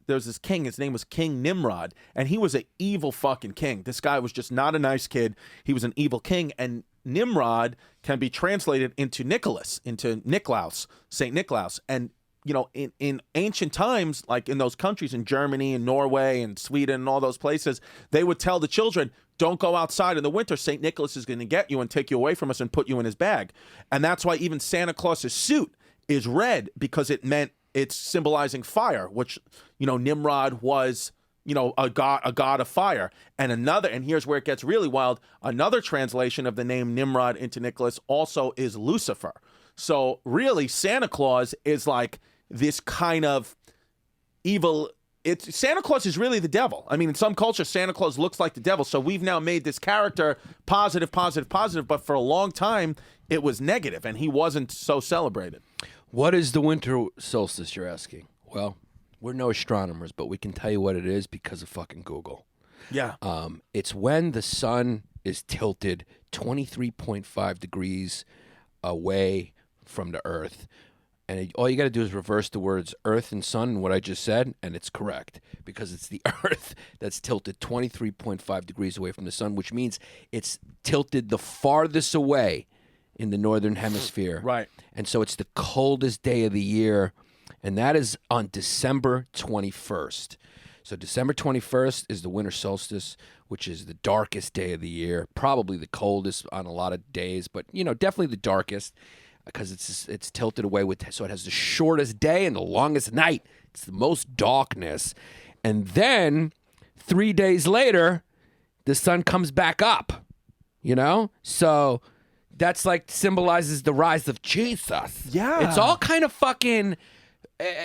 this king. His name was King Nimrod, and he was an evil fucking king. This guy was just not a nice kid. He was an evil king, and Nimrod can be translated into Nicholas, into Niklaus, Saint Niklaus, and you know, in ancient times, like in those countries in Germany and Norway and Sweden and all those places, they would tell the children, don't go outside in the winter. St. Nicholas is going to get you and take you away from us and put you in his bag. And that's why even Santa Claus's suit is red, because it meant it's symbolizing fire, which, you know, Nimrod was, you know, a god of fire. And here's where it gets really wild, another translation of the name Nimrod into Nicholas also is Lucifer. So really, Santa Claus is like this kind of evil. Santa Claus is really the devil. I mean, in some cultures, Santa Claus looks like the devil. So we've now made this character positive, but for a long time, it was negative, and he wasn't so celebrated. What is the winter solstice, you're asking? Well, we're no astronomers, but we can tell you what it is because of fucking Google. Yeah. It's when the sun is tilted 23.5 degrees away from the earth. And all you got to do is reverse the words earth and sun and what I just said, and it's correct, because it's the earth that's tilted 23.5 degrees away from the sun, which means it's tilted the farthest away in the northern hemisphere. Right. And so it's the coldest day of the year, and that is on December 21st. So December 21st is the winter solstice, which is the darkest day of the year, probably the coldest on a lot of days, but, you know, definitely the darkest, because it's tilted away so it has the shortest day and the longest night. It's the most darkness. And then 3 days later, the sun comes back up, you know? So that's like symbolizes the rise of Jesus. Yeah. It's all kind of fucking,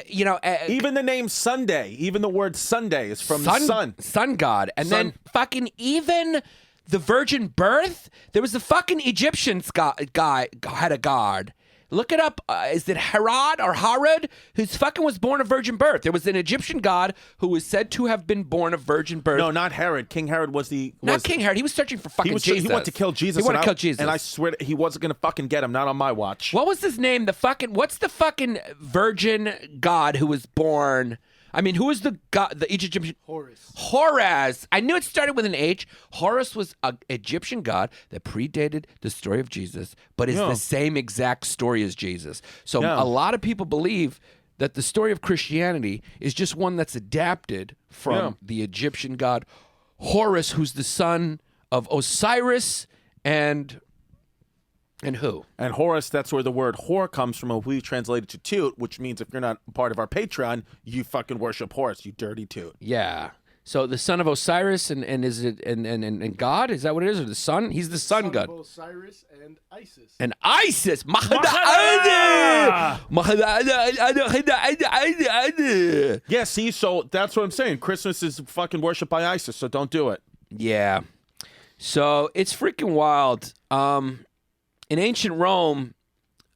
you know. Even the name Sunday, even the word Sunday is from the sun. Sun god. And Sun. then fucking even the virgin birth, there was the fucking Egyptian guy had a god. Look it up. Is it Herod or Herod who's fucking was born of virgin birth? There was an Egyptian god who was said to have been born of virgin birth. No, not Herod. King Herod was not King Herod. He was searching for fucking Jesus. He wanted to kill Jesus. He wanted to kill Jesus. And I swear he wasn't going to fucking get him. Not on my watch. What was his name? What's the fucking virgin god who was born? I mean, who was the god, the Egyptian? Horus. I knew it started with an H. Horus was an Egyptian god that predated the story of Jesus, but is the same exact story as Jesus. So a lot of people believe that the story of Christianity is just one that's adapted from the Egyptian god Horus, who's the son of Osiris and who? And Horus, that's where the word whore comes from, and we translate it to toot, which means if you're not part of our Patreon, you fucking worship Horus, you dirty toot. Yeah. So the son of Osiris and is it and God? Is that what it is? Or the sun? He's the sun god. Of Osiris and Isis. And Isis. Yeah, see, so that's what I'm saying. Christmas is fucking worshipped by Isis, so don't do it. Yeah. So it's freaking wild. In ancient Rome,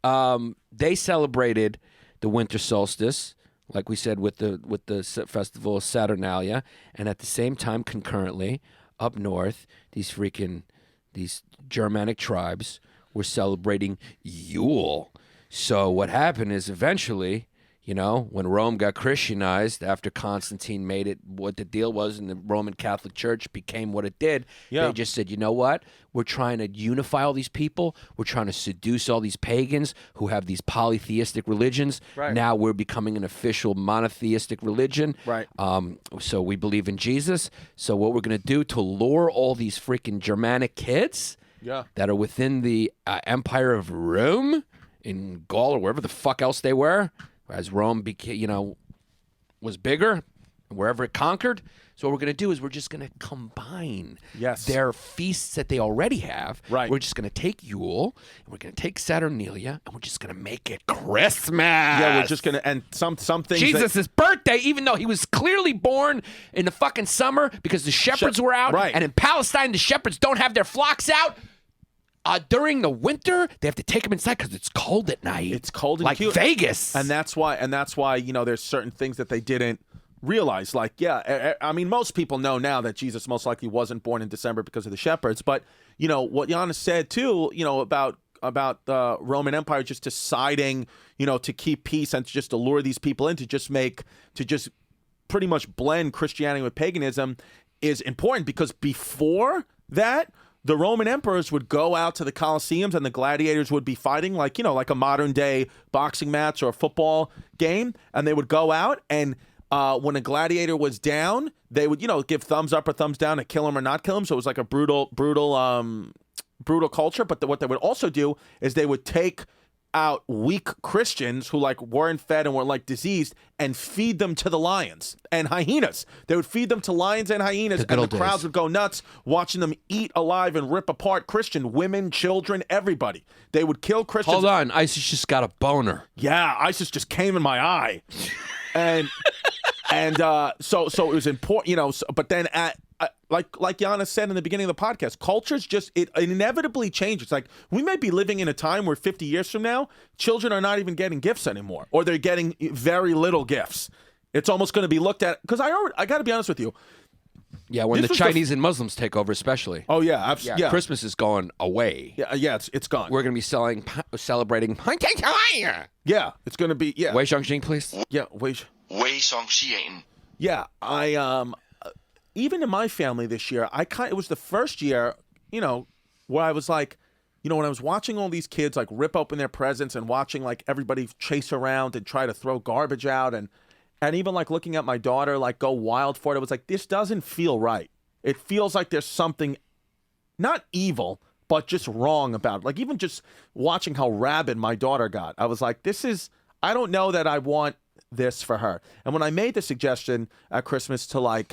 they celebrated the winter solstice, like we said, with the festival of Saturnalia, and at the same time, concurrently, up north, these Germanic tribes were celebrating Yule. So what happened is eventually, You know, when Rome got Christianized after Constantine made it what the deal was and the Roman Catholic Church became what it did, they just said, you know what? We're trying to unify all these people. We're trying to seduce all these pagans who have these polytheistic religions. Right. Now we're becoming an official monotheistic religion. Right. So we believe in Jesus. So what we're going to do to lure all these freaking Germanic kids that are within the Empire of Rome in Gaul or wherever the fuck else they were, as Rome became, was bigger, wherever it conquered. So what we're going to do is we're just going to combine their feasts that they already have. Right. We're just going to take Yule, and we're going to take Saturnalia, and we're just going to make it Christmas. Yeah, we're just going to, and some things. Jesus' birthday, even though he was clearly born in the fucking summer because the shepherds were out. Right. And in Palestine, the shepherds don't have their flocks out. During the winter, they have to take them inside because it's cold at night. It's cold and like cute. Vegas. And that's why, there's certain things that they didn't realize. Like, I mean, most people know now that Jesus most likely wasn't born in December because of the shepherds. But, what Yannis said, too, about the Roman Empire just deciding, to keep peace and just to lure these people in, to just pretty much blend Christianity with paganism is important because before that, the Roman emperors would go out to the Colosseums and the gladiators would be fighting like a modern day boxing match or a football game. And they would go out and when a gladiator was down, they would, give thumbs up or thumbs down to kill him or not kill him. So it was like a brutal culture. But what they would also do is they would take out weak Christians who weren't fed and were diseased and feed them to the lions and hyenas. They would feed them to lions and hyenas, and the crowds would go nuts watching them eat alive and rip apart Christian women, children, everybody. They would kill Christians. Hold on, ISIS just got a boner. Yeah, ISIS just came in my eye, and so it was important, but then like Yannis said in the beginning of the podcast, cultures it inevitably changes. Like we may be living in a time where 50 years from now, children are not even getting gifts anymore, or they're getting very little gifts. It's almost going to be looked at because I got to be honest with you. Yeah, when the Chinese and Muslims take over, especially. Oh yeah, absolutely. Yeah. Christmas is going away. Yeah, it's gone. We're going to be celebrating. Yeah, it's going to be Wei Xiangjing, please. Yeah, Wei Xiangjing. Yeah, even in my family this year, it was the first year, where I was like, when I was watching all these kids rip open their presents and watching everybody chase around and try to throw garbage out and even looking at my daughter go wild for it, it was like, this doesn't feel right. It feels like there's something not evil, but just wrong about it. Even just watching how rabid my daughter got, I was like, I don't know that I want this for her. And when I made the suggestion at Christmas to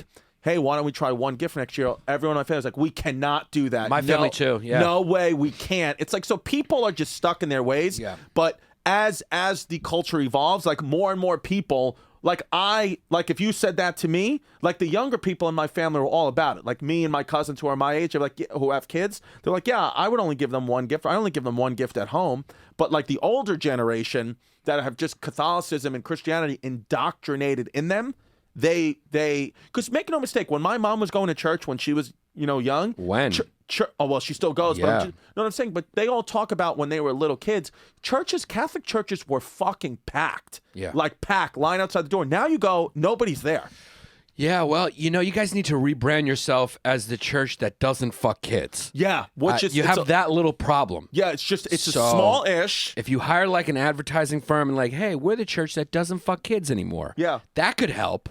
hey, why don't we try one gift next year? Everyone in my family was like, we cannot do that. My family too, yeah. No way, we can't. It's so people are just stuck in their ways. Yeah. But as the culture evolves, more and more people, if you said that to me, the younger people in my family were all about it. Me and my cousins who are my age, who have kids, they're like, yeah, I would only give them one gift. I only give them one gift at home. But the older generation that have just Catholicism and Christianity indoctrinated in them, because make no mistake, when my mom was going to church when she was young, she still goes, yeah. But you know what I'm saying, but they all talk about when they were little kids, Catholic churches were fucking packed. Yeah. Packed, line outside the door. Now you go, nobody's there. Yeah, well, you guys need to rebrand yourself as the church that doesn't fuck kids. Yeah, you have that little problem. Yeah, it's a small-ish. If you hire an advertising firm and hey, we're the church that doesn't fuck kids anymore. Yeah, that could help.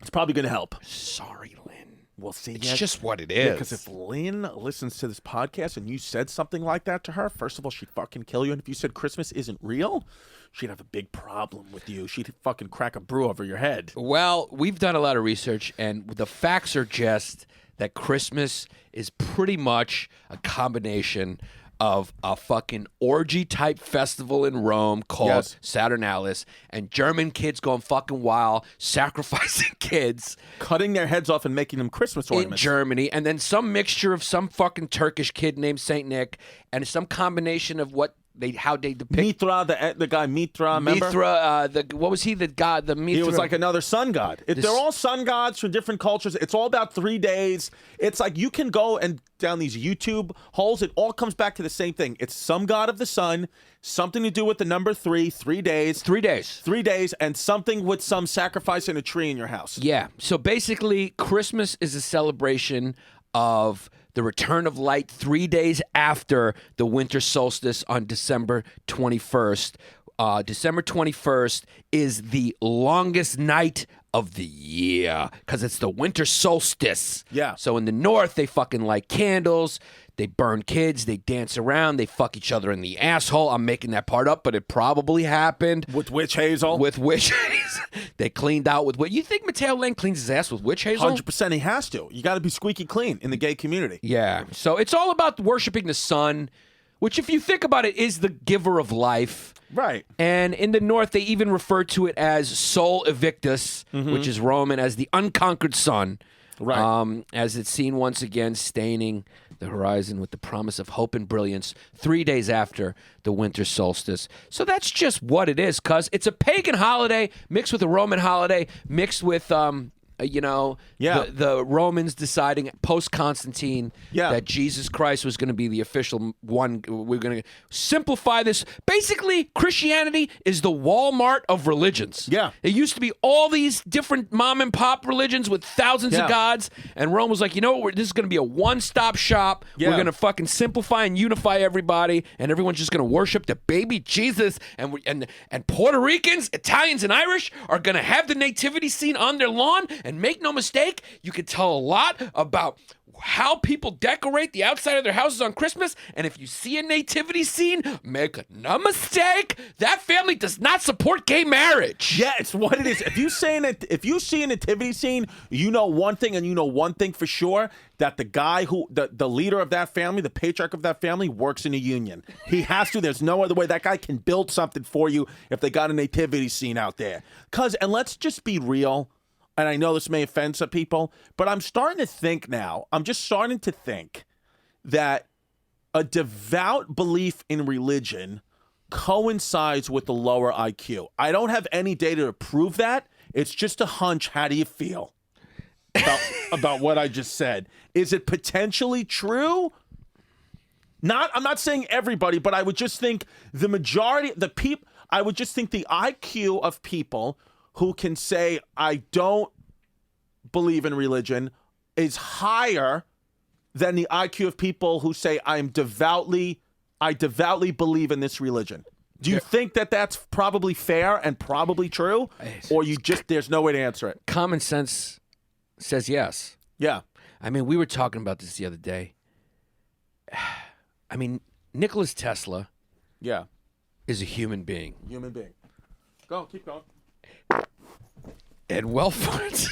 It's probably going to help. Sorry, Lynn. We'll see. It's just what it is. Because if Lynn listens to this podcast and you said something like that to her, first of all, she'd fucking kill you. And if you said Christmas isn't real, she'd have a big problem with you. She'd fucking crack a brew over your head. Well, we've done a lot of research, and the facts are just that Christmas is pretty much a combination of a fucking orgy-type festival in Rome called Saturnalia, and German kids going fucking wild, sacrificing kids. Cutting their heads off and making them Christmas ornaments. In Germany, and then some mixture of some fucking Turkish kid named Saint Nick, and some combination of what how they depict Mithra, the guy Mithra, remember? Mithra. What was he? The god. The Mithra. He was like another sun god. They're all sun gods from different cultures. It's all about 3 days. It's like you can go and down these YouTube holes. It all comes back to the same thing. It's some god of the sun, something to do with the number 3, 3 days. 3 days. 3 days, and something with some sacrificing a tree in your house. Yeah. So basically, Christmas is a celebration of the return of light 3 days after the winter solstice on December 21st. December 21st is the longest night of the year because it's the winter solstice. Yeah. So in the north, they fucking light candles. They burn kids. They dance around. They fuck each other in the asshole. I'm making that part up, but it probably happened. With witch hazel? With witch hazel. They cleaned out with witch. You think Mateo Lane cleans his ass with witch hazel? 100% he has to. You got to be squeaky clean in the gay community. Yeah. So it's all about worshiping the sun, which if you think about it is the giver of life. Right. And in the north, they even refer to it as Sol Invictus, which is Roman, as the unconquered sun. Right. As it's seen once again staining the horizon with the promise of hope and brilliance 3 days after the winter solstice. So that's just what it is, cuz it's a pagan holiday mixed with a Roman holiday, mixed with the Romans deciding post-Constantine that Jesus Christ was going to be the official one. We're going to simplify this. Basically, Christianity is the Walmart of religions. Yeah. It used to be all these different mom-and-pop religions with thousands of gods, and Rome was like, you know what, this is going to be a one-stop shop. Yeah. We're going to fucking simplify and unify everybody, and everyone's just going to worship the baby Jesus, and Puerto Ricans, Italians, and Irish are going to have the nativity scene on their lawn. And make no mistake, you can tell a lot about how people decorate the outside of their houses on Christmas. And if you see a nativity scene, make no mistake, that family does not support gay marriage. Yeah, it's what it is. If you see a nativity scene, you know one thing, and you know one thing for sure, that the guy the leader of that family, the patriarch of that family, works in a union. He has to. There's no other way. That guy can build something for you if they got a nativity scene out there. And let's just be real. And I know this may offend some people, but I'm starting to think now, that a devout belief in religion coincides with the lower IQ. I don't have any data to prove that. It's just a hunch. How do you feel about what I just said? Is it potentially true? I'm not saying everybody, but I would just think the majority, I would just think the IQ of people who can say, I don't believe in religion, is higher than the IQ of people who say, I devoutly believe in this religion. Do you think that that's probably fair and probably true? Or there's no way to answer it? Common sense says yes. Yeah. I mean, we were talking about this the other day. I mean, Nikola Tesla is a human being. Human being. Go, keep going. And farts.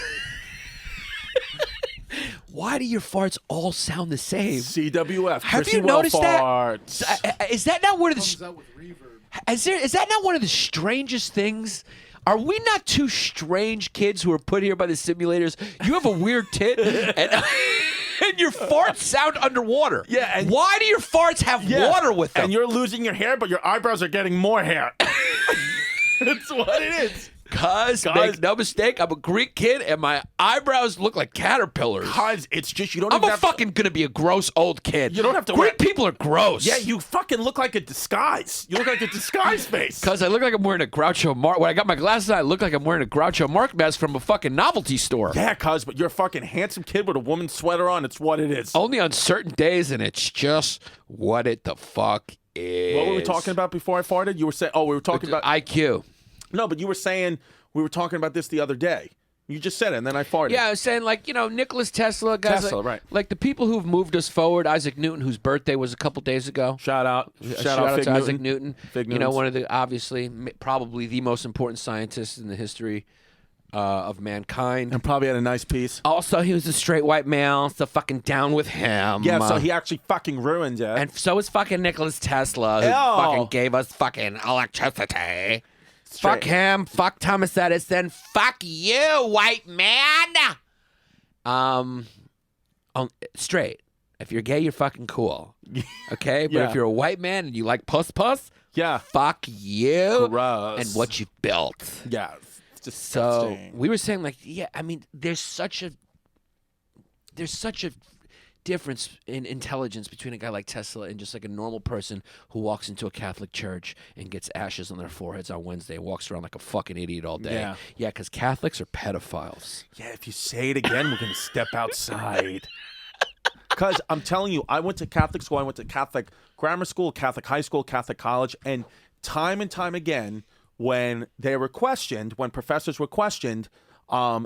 Why do your farts all sound the same? CWF. Have Chrissy you noticed farts. that? Is that not one of Comes the? out with reverb. Is that not one of the strangest things? Are we not two strange kids who are put here by the simulators? You have a weird tit, and your farts sound underwater. Yeah. And why do your farts have water with them? And you're losing your hair, but your eyebrows are getting more hair. That's what it is. Cuz, make no mistake, I'm a Greek kid, and my eyebrows look like caterpillars. Cuz, it's just, you don't I'm even have fucking gonna be a gross old kid. You don't have to Greek people are gross. Yeah, you fucking look like a disguise. You look like a disguise face. Cuz I look like I'm wearing a Groucho Marx. When I got my glasses on, I look like I'm wearing a Groucho Marx mask from a fucking novelty store. Yeah, cuz, but you're a fucking handsome kid with a woman's sweater on. It's what it is. Only on certain days, and it's just what it the fuck is. What were we talking about before I farted? You were saying, we were talking about IQ. No, but you were saying we were talking about this the other day. You just said it, and then I farted. Yeah, I was saying, Nikola Tesla, guys. Tesla, right. Like the people who've moved us forward, Isaac Newton, whose birthday was a couple days ago. Shout out to Fig Isaac Newton. Fig You know, one of the, obviously, probably the most important scientists in the history of mankind. And probably had a nice piece. Also, he was a straight white male, so fucking down with him. Yeah, so he actually fucking ruined it. And so is fucking Nikola Tesla, who fucking gave us fucking electricity. Fuck him. Fuck Thomas Edison. Fuck you, white man. Straight. If you're gay, you're fucking cool. Okay? But if you're a white man and you like puss, Yeah. Fuck you. Gross. And what you built. Yeah. It's So disgusting. we were saying, like, yeah, I mean, there's such a difference in intelligence between a guy like Tesla and just like a normal person who walks into a Catholic church and gets ashes on their foreheads on Wednesday and walks around like a fucking idiot all day. Yeah, because Catholics are pedophiles. Yeah, if you say it again, we're going to step outside. Because I'm telling you, I went to Catholic school. I went to Catholic grammar school, Catholic high school, Catholic college. And time again, when they were questioned, when professors were questioned,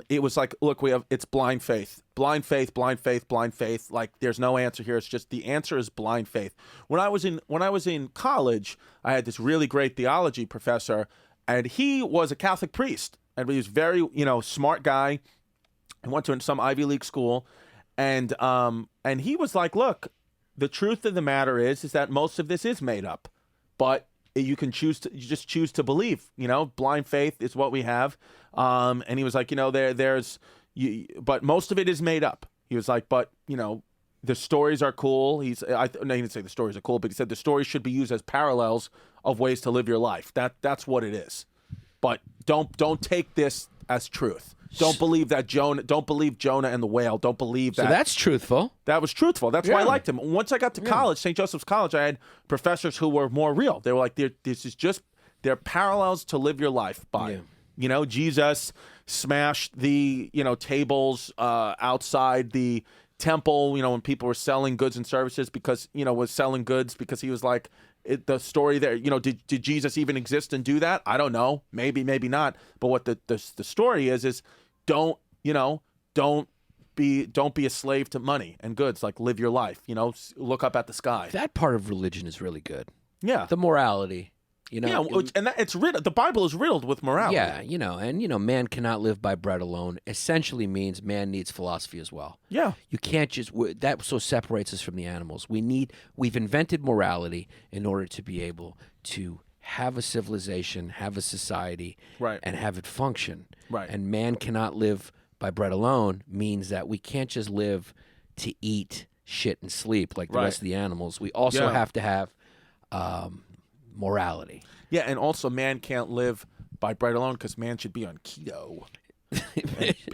it was like, look, it's blind faith. Blind faith, blind faith, blind faith. Like, there's no answer here. It's just the answer is blind faith. When I was in college, I had this really great theology professor, and he was a Catholic priest. And he was very, smart guy. He went to some Ivy League school. And he was like, look, the truth of the matter is that most of this is made up, but you just choose to believe, blind faith is what we have. And he was like, but most of it is made up. He was like, but the stories are cool. No, he didn't say the stories are cool, but he said the stories should be used as parallels of ways to live your life. That's what it is. But don't take this as truth. Don't believe that Jonah. Don't believe Jonah and the whale. Don't believe that. So that's truthful. That was truthful. That's why I liked him. Once I got to college, St. Joseph's College, I had professors who were more real. They were like, they're parallels to live your life by. Yeah. Jesus smashed the tables outside the temple. When people were selling goods and services because was selling goods because he was like. The story there, did Jesus even exist and do that? I don't know. Maybe not. But what the story is don't be a slave to money and goods. Like, live your life. Look up at the sky. That part of religion is really good. Yeah, the morality. Yeah, and it's riddled. The Bible is riddled with morality. Yeah, man cannot live by bread alone. Essentially means man needs philosophy as well. Yeah, you can't just that so separates us from the animals. We've invented morality in order to be able to have a civilization, have a society, right, and have it function. Right, and man cannot live by bread alone means that we can't just live to eat, shit, and sleep like the rest of the animals. We also have to have. Morality. Yeah, and also man can't live by bread alone because man should be on keto.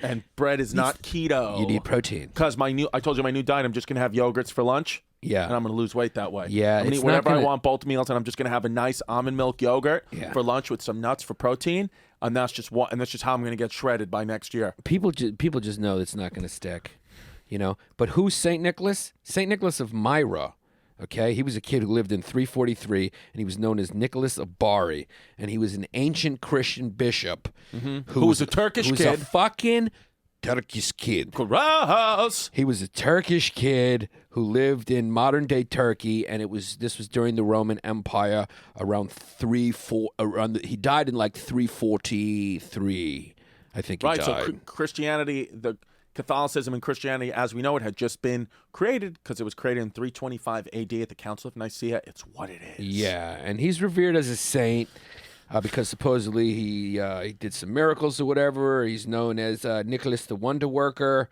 and bread is not keto. You need protein. Because I told you my new diet, I'm just going to have yogurts for lunch. Yeah. And I'm going to lose weight that way. Yeah. I'm going to eat whatever I want both meals, and I'm just going to have a nice almond milk yogurt for lunch with some nuts for protein. And that's just how I'm going to get shredded by next year. People just know it's not going to stick, But who's St. Nicholas? St. Nicholas of Myra. Okay, he was a kid who lived in 343, and he was known as Nicholas of Bari, and he was an ancient Christian bishop who was a Turkish kid. Who was a fucking Turkish kid. Gross. He was a Turkish kid who lived in modern-day Turkey, and this was during the Roman Empire around he died in like 343, I think he died. Right, so Christianity, Catholicism and Christianity, as we know it, had just been created because it was created in 325 AD at the Council of Nicaea. It's what it is. Yeah, and he's revered as a saint because supposedly he did some miracles or whatever. He's known as Nicholas the Wonder Worker.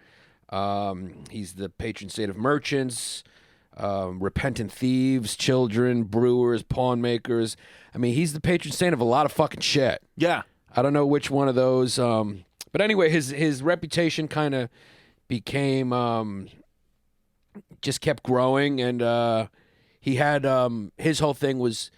He's the patron saint of merchants, repentant thieves, children, brewers, pawn makers. I mean, he's the patron saint of a lot of fucking shit. Yeah. I don't know which one of those. But anyway, his reputation kind of became just kept growing, and he had his whole thing was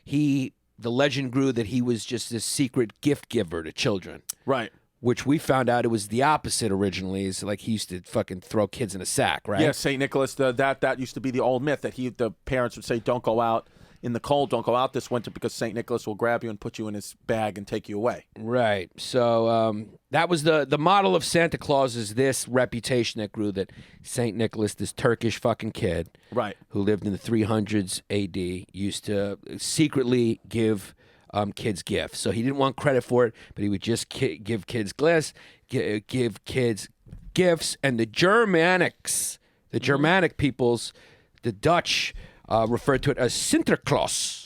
the legend grew that he was just this secret gift giver to children. Right. Which we found out it was the opposite originally. It's like he used to fucking throw kids in a sack, right? Yeah, St. Nicholas, that used to be the old myth that the parents would say, don't go out in the cold, don't go out this winter because St. Nicholas will grab you and put you in his bag and take you away. Right. So that was the model of Santa Claus is this reputation that grew that St. Nicholas, this Turkish fucking kid right, who lived in the 300s AD, used to secretly give kids gifts. So he didn't want credit for it, but he would just give kids gifts. And the Germanic peoples, the Dutch, referred to it as Sinterklaas.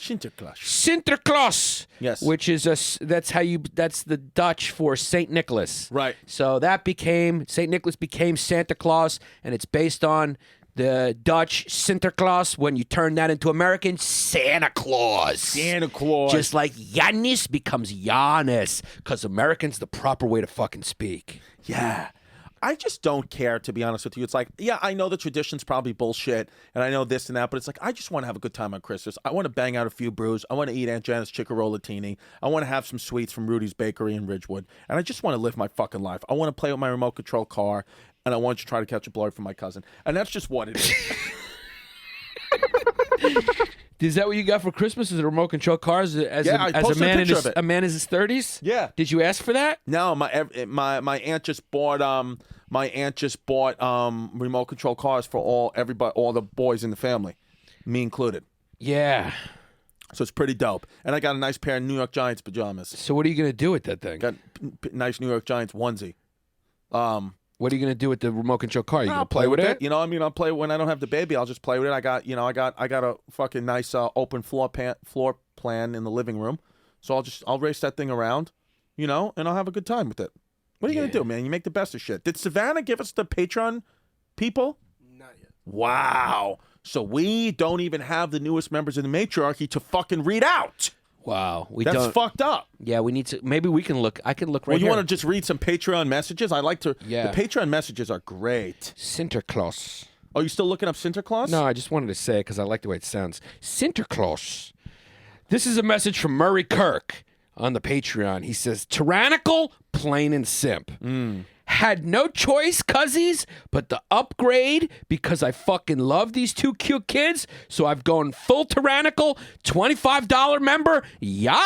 Sinterklaas. Yes. Which is that's the Dutch for Saint Nicholas. Right. So Saint Nicholas became Santa Claus, and it's based on The Dutch Sinterklaas, when you turn that into American, Santa Claus. Santa Claus. Just like Yannis becomes Giannis, because American's the proper way to fucking speak. Yeah. I just don't care, to be honest with you. It's like, yeah, I know the tradition's probably bullshit, and I know this and that, but it's like, I just want to have a good time on Christmas. I want to bang out a few brews. I want to eat Aunt Janet's Chickarollatini. I want to have some sweets from Rudy's Bakery in Ridgewood, and I just want to live my fucking life. I want to play with my remote control car, and I want to try to catch a blood from my cousin. And that's just what it is. Is that what you got for Christmas? Is a remote control car? As I a posted a man in picture his of it. a man in his 30s? Yeah. Did you ask for that? No, my aunt just bought remote control cars for all the boys in the family, me included. Yeah. So it's pretty dope. And I got a nice pair of New York Giants pajamas. So what are you gonna do with that thing? Got nice New York Giants onesie. What are you gonna do with the remote control car? You I'll gonna play with it? You know, I mean, I'll play when I don't have the baby. I'll just play with it. I got a fucking nice open floor plan in the living room. So I'll race that thing around, you know, and I'll have a good time with it. What are you gonna do, man? You make the best of shit. Did Savannah give us the Patreon people? Not yet. Wow. So we don't even have the newest members of the matriarchy to fucking read out. Wow, That's fucked up. Yeah, we need to. Maybe we can look. I can look right Well, you here. want to just read some Patreon messages? I like to. Yeah. The Patreon messages are great. Sinterklaas. Oh, you still looking up Sinterklaas? No, I just wanted to say it because I like the way it sounds. Sinterklaas. This is a message from Murray Kirk on the Patreon. He says, tyrannical, plain and simp. Had no choice, cuzzies, but the upgrade because I fucking love these two cute kids. So I've gone full tyrannical, $25 member. Yes.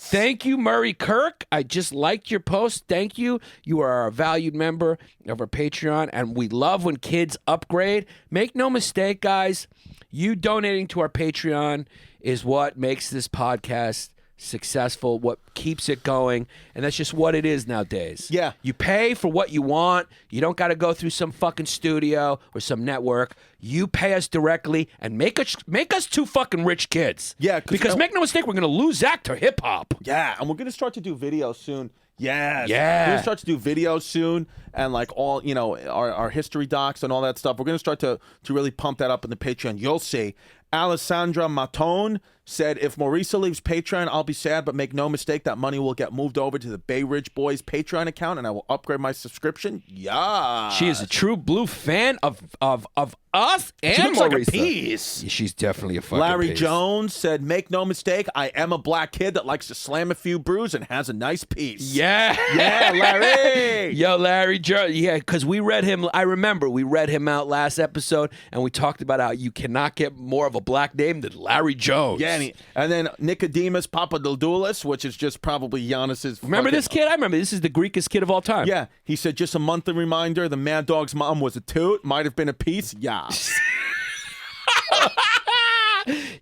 Thank you, Murray Kirk. I just liked your post. Thank you. You are a valued member of our Patreon, and we love when kids upgrade. Make no mistake, guys. You donating to our Patreon is what makes this podcast successful, what keeps it going, and that's just what it is nowadays. Yeah. You pay for what you want. You don't got to go through some fucking studio or some network. You pay us directly and make us two fucking rich kids. Yeah, because make no mistake, we're going to lose Zach to hip hop. Yeah, and we're going to start to do videos soon. Yes. Yeah. We're going to start to do videos soon, and like all, you know, our history docs and all that stuff. We're going to start to really pump that up in the Patreon. You'll see. Alessandra Matone said, if Mauricio leaves Patreon, I'll be sad, but make no mistake, that money will get moved over to the Bay Ridge Boys Patreon account, and I will upgrade my subscription. Yeah. She is a true blue fan of us and She looks like a Mauricio. piece. Yeah, she's definitely a fucking Larry piece. Jones said, make no mistake, I am a black kid that likes to slam a few brews and has a nice piece. Yeah. Yeah, Larry. Yo, Larry Jones. Yeah, because we read him. I remember we read him out last episode, and we talked about how you cannot get more of a black name than Larry Jones. Yeah, and then Nicodemus Papadopoulos, which is just probably Giannis's. Remember this kid? I remember. This is the Greekest kid of all time. Yeah, he said, just a monthly reminder, the Mad Dog's mom was a toot, might have been a piece. Yeah.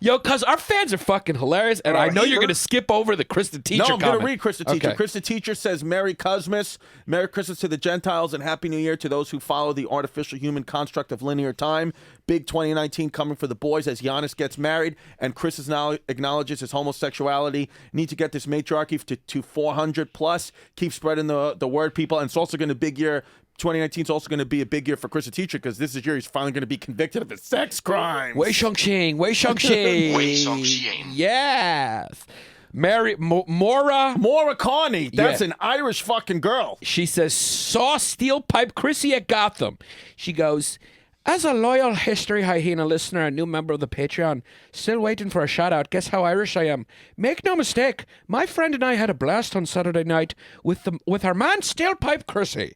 Yo, cuz our fans are fucking hilarious, and I know you're going to skip over the Chris the Teacher No, I'm going to comment. read Chris the Teacher. Okay. Chris the Teacher says, Merry Christmas. Merry Christmas to the Gentiles and Happy New Year to those who follow the artificial human construct of linear time. Big 2019 coming for the boys as Giannis gets married and Chris now acknowledges his homosexuality. Need to get this matriarchy to 400 plus. Keep spreading the word, people. And it's also going to big year. 2019 is also going to be a big year for Chris the Teacher because this is year he's finally going to be convicted of his sex crimes. Wei Shangxing, Wei Shangxing. Wei Shangxing. Yes. Maura Carney. That's an Irish fucking girl. She says, saw Steel Pipe Chrissy at Gotham. She goes, as a loyal History Hyena listener, a new member of the Patreon, still waiting for a shout out. Guess how Irish I am. Make no mistake, my friend and I had a blast on Saturday night with our man Steel Pipe Chrissy.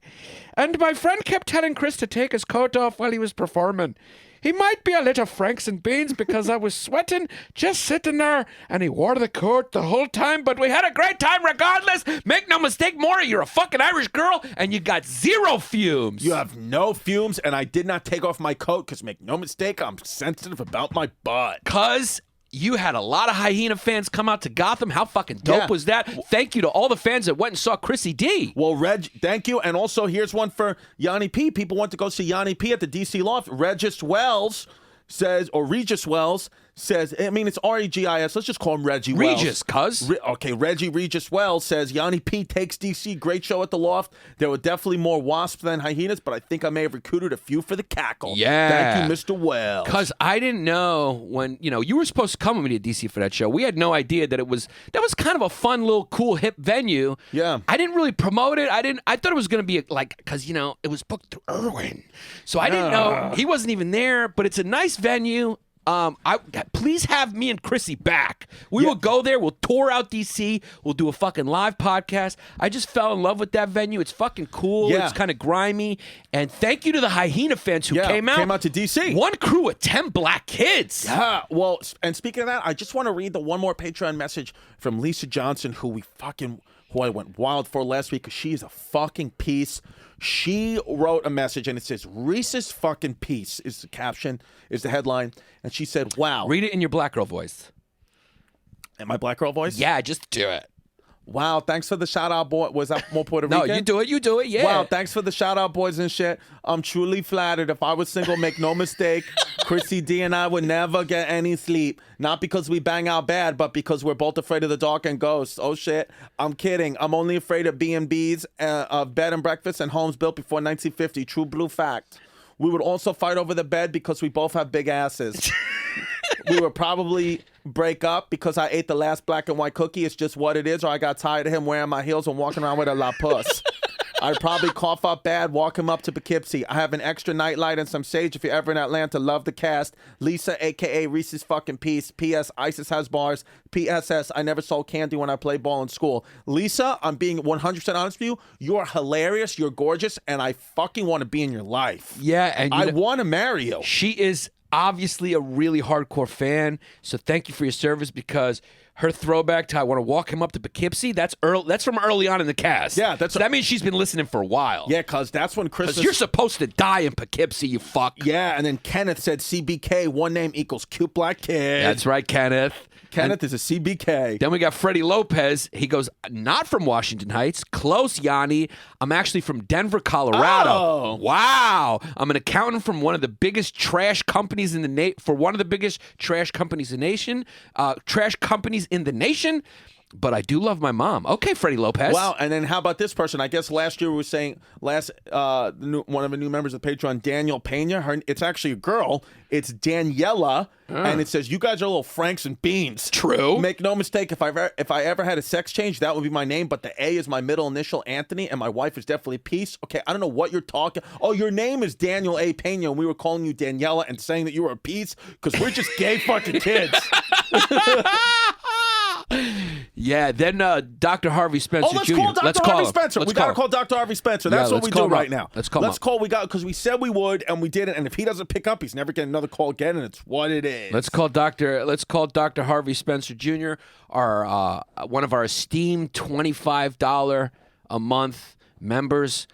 And my friend kept telling Chris to take his coat off while he was performing. He might be a little Franks and Beans because I was sweating just sitting there, and he wore the coat the whole time, but we had a great time regardless. Make no mistake, Maury, you're a fucking Irish girl, and you got zero fumes. You have no fumes, and I did not take off my coat because, make no mistake, I'm sensitive about my butt. Cuz you had a lot of Hyena fans come out to Gotham. How fucking dope was that? Thank you to all the fans that went and saw Chrissy D. Well, Reg, thank you. And also, here's one for Yanni P. People want to go see Yanni P. at the DC Loft. Regis Wells says says, I mean, it's Regis. Let's just call him Reggie Wells. Regis, cuz. Okay, Regis Wells says, Yanni P takes DC. Great show at the Loft. There were definitely more wasps than hyenas, but I think I may have recruited a few for the cackle. Yeah. Thank you, Mr. Wells. Because I didn't know when, you were supposed to come with me to DC for that show. We had no idea that that was kind of a fun little cool hip venue. Yeah. I didn't really promote it. I thought it was going to be because, it was booked through Irwin. So I didn't know. He wasn't even there, but it's a nice venue. Please have me and Chrissy back. We will go there. We'll tour out DC. We'll do a fucking live podcast. I just fell in love with that venue. It's fucking cool. Yeah. It's kind of grimy. And thank you to the hyena fans who came out. Came out to DC. One crew of 10 black kids. Yeah. Well, and speaking of that, I just want to read the one more Patreon message from Lisa Johnson, who I went wild for last week because she is a fucking piece. She wrote a message and it says, Reese's fucking piece is the caption, is the headline. And she said, wow. Read it in your black girl voice. In my black girl voice? Yeah, just do it. Wow, thanks for the shout out, boy. Was that more Puerto Rican? No, you do it, yeah. Wow, thanks for the shout out, boys and shit. I'm truly flattered. If I was single, make no mistake, Chrissy D and I would never get any sleep. Not because we bang out bad, but because we're both afraid of the dark and ghosts. Oh shit, I'm kidding. I'm only afraid of B&Bs, of bed and breakfast and homes built before 1950. True blue fact. We would also fight over the bed because we both have big asses. We would probably break up because I ate the last black and white cookie. It's just what it is. Or I got tired of him wearing my heels and walking around with a la puss. I'd probably cough up bad, walk him up to Poughkeepsie. I have an extra nightlight and some sage if you're ever in Atlanta. Love the cast. Lisa, a.k.a. Reese's fucking piece. P.S. ISIS has bars. P.S.S. I never sold candy when I played ball in school. Lisa, I'm being 100% honest with you. You are hilarious. You're gorgeous. And I fucking want to be in your life. Yeah. And I want to marry you. She is obviously a really hardcore fan, so thank you for your service because her throwback to I want to walk him up to Poughkeepsie, that's from early on in the cast. Yeah, so that means she's been listening for a while. Yeah, because that's when Christmas... Because you're supposed to die in Poughkeepsie, you fuck. Yeah, and then Kenneth said CBK, one name equals cute black kid. That's right, Kenneth. Kenneth is a CBK. Then we got Freddie Lopez. He goes, not from Washington Heights. Close, Yanni. I'm actually from Denver, Colorado. Oh. Wow. I'm an accountant from one of the biggest trash companies in the one of the biggest trash companies in the nation. But I do love my mom. Okay, Freddie Lopez. Wow, and then how about this person? I guess last year we were saying, one of the new members of Patreon, Daniel Pena. It's actually a girl. It's Daniela, and it says, you guys are little Franks and Beans. True. Make no mistake, if I ever had a sex change, that would be my name, but the A is my middle initial, Anthony, and my wife is definitely Peace. Okay, I don't know what you're talking. Oh, your name is Daniel A. Pena, and we were calling you Daniela and saying that you were a Peace because we're just gay fucking kids. Yeah, then Dr. Harvey Spencer Jr. Let's call Dr. Harvey Spencer. We got to call Dr. Harvey Spencer. That's what we do right now. Let's call him up. Because we said we would, and we didn't. And if he doesn't pick up, he's never getting another call again, and it's what it is. Let's call Dr. Harvey Spencer Jr., our one of our esteemed $25 a month members.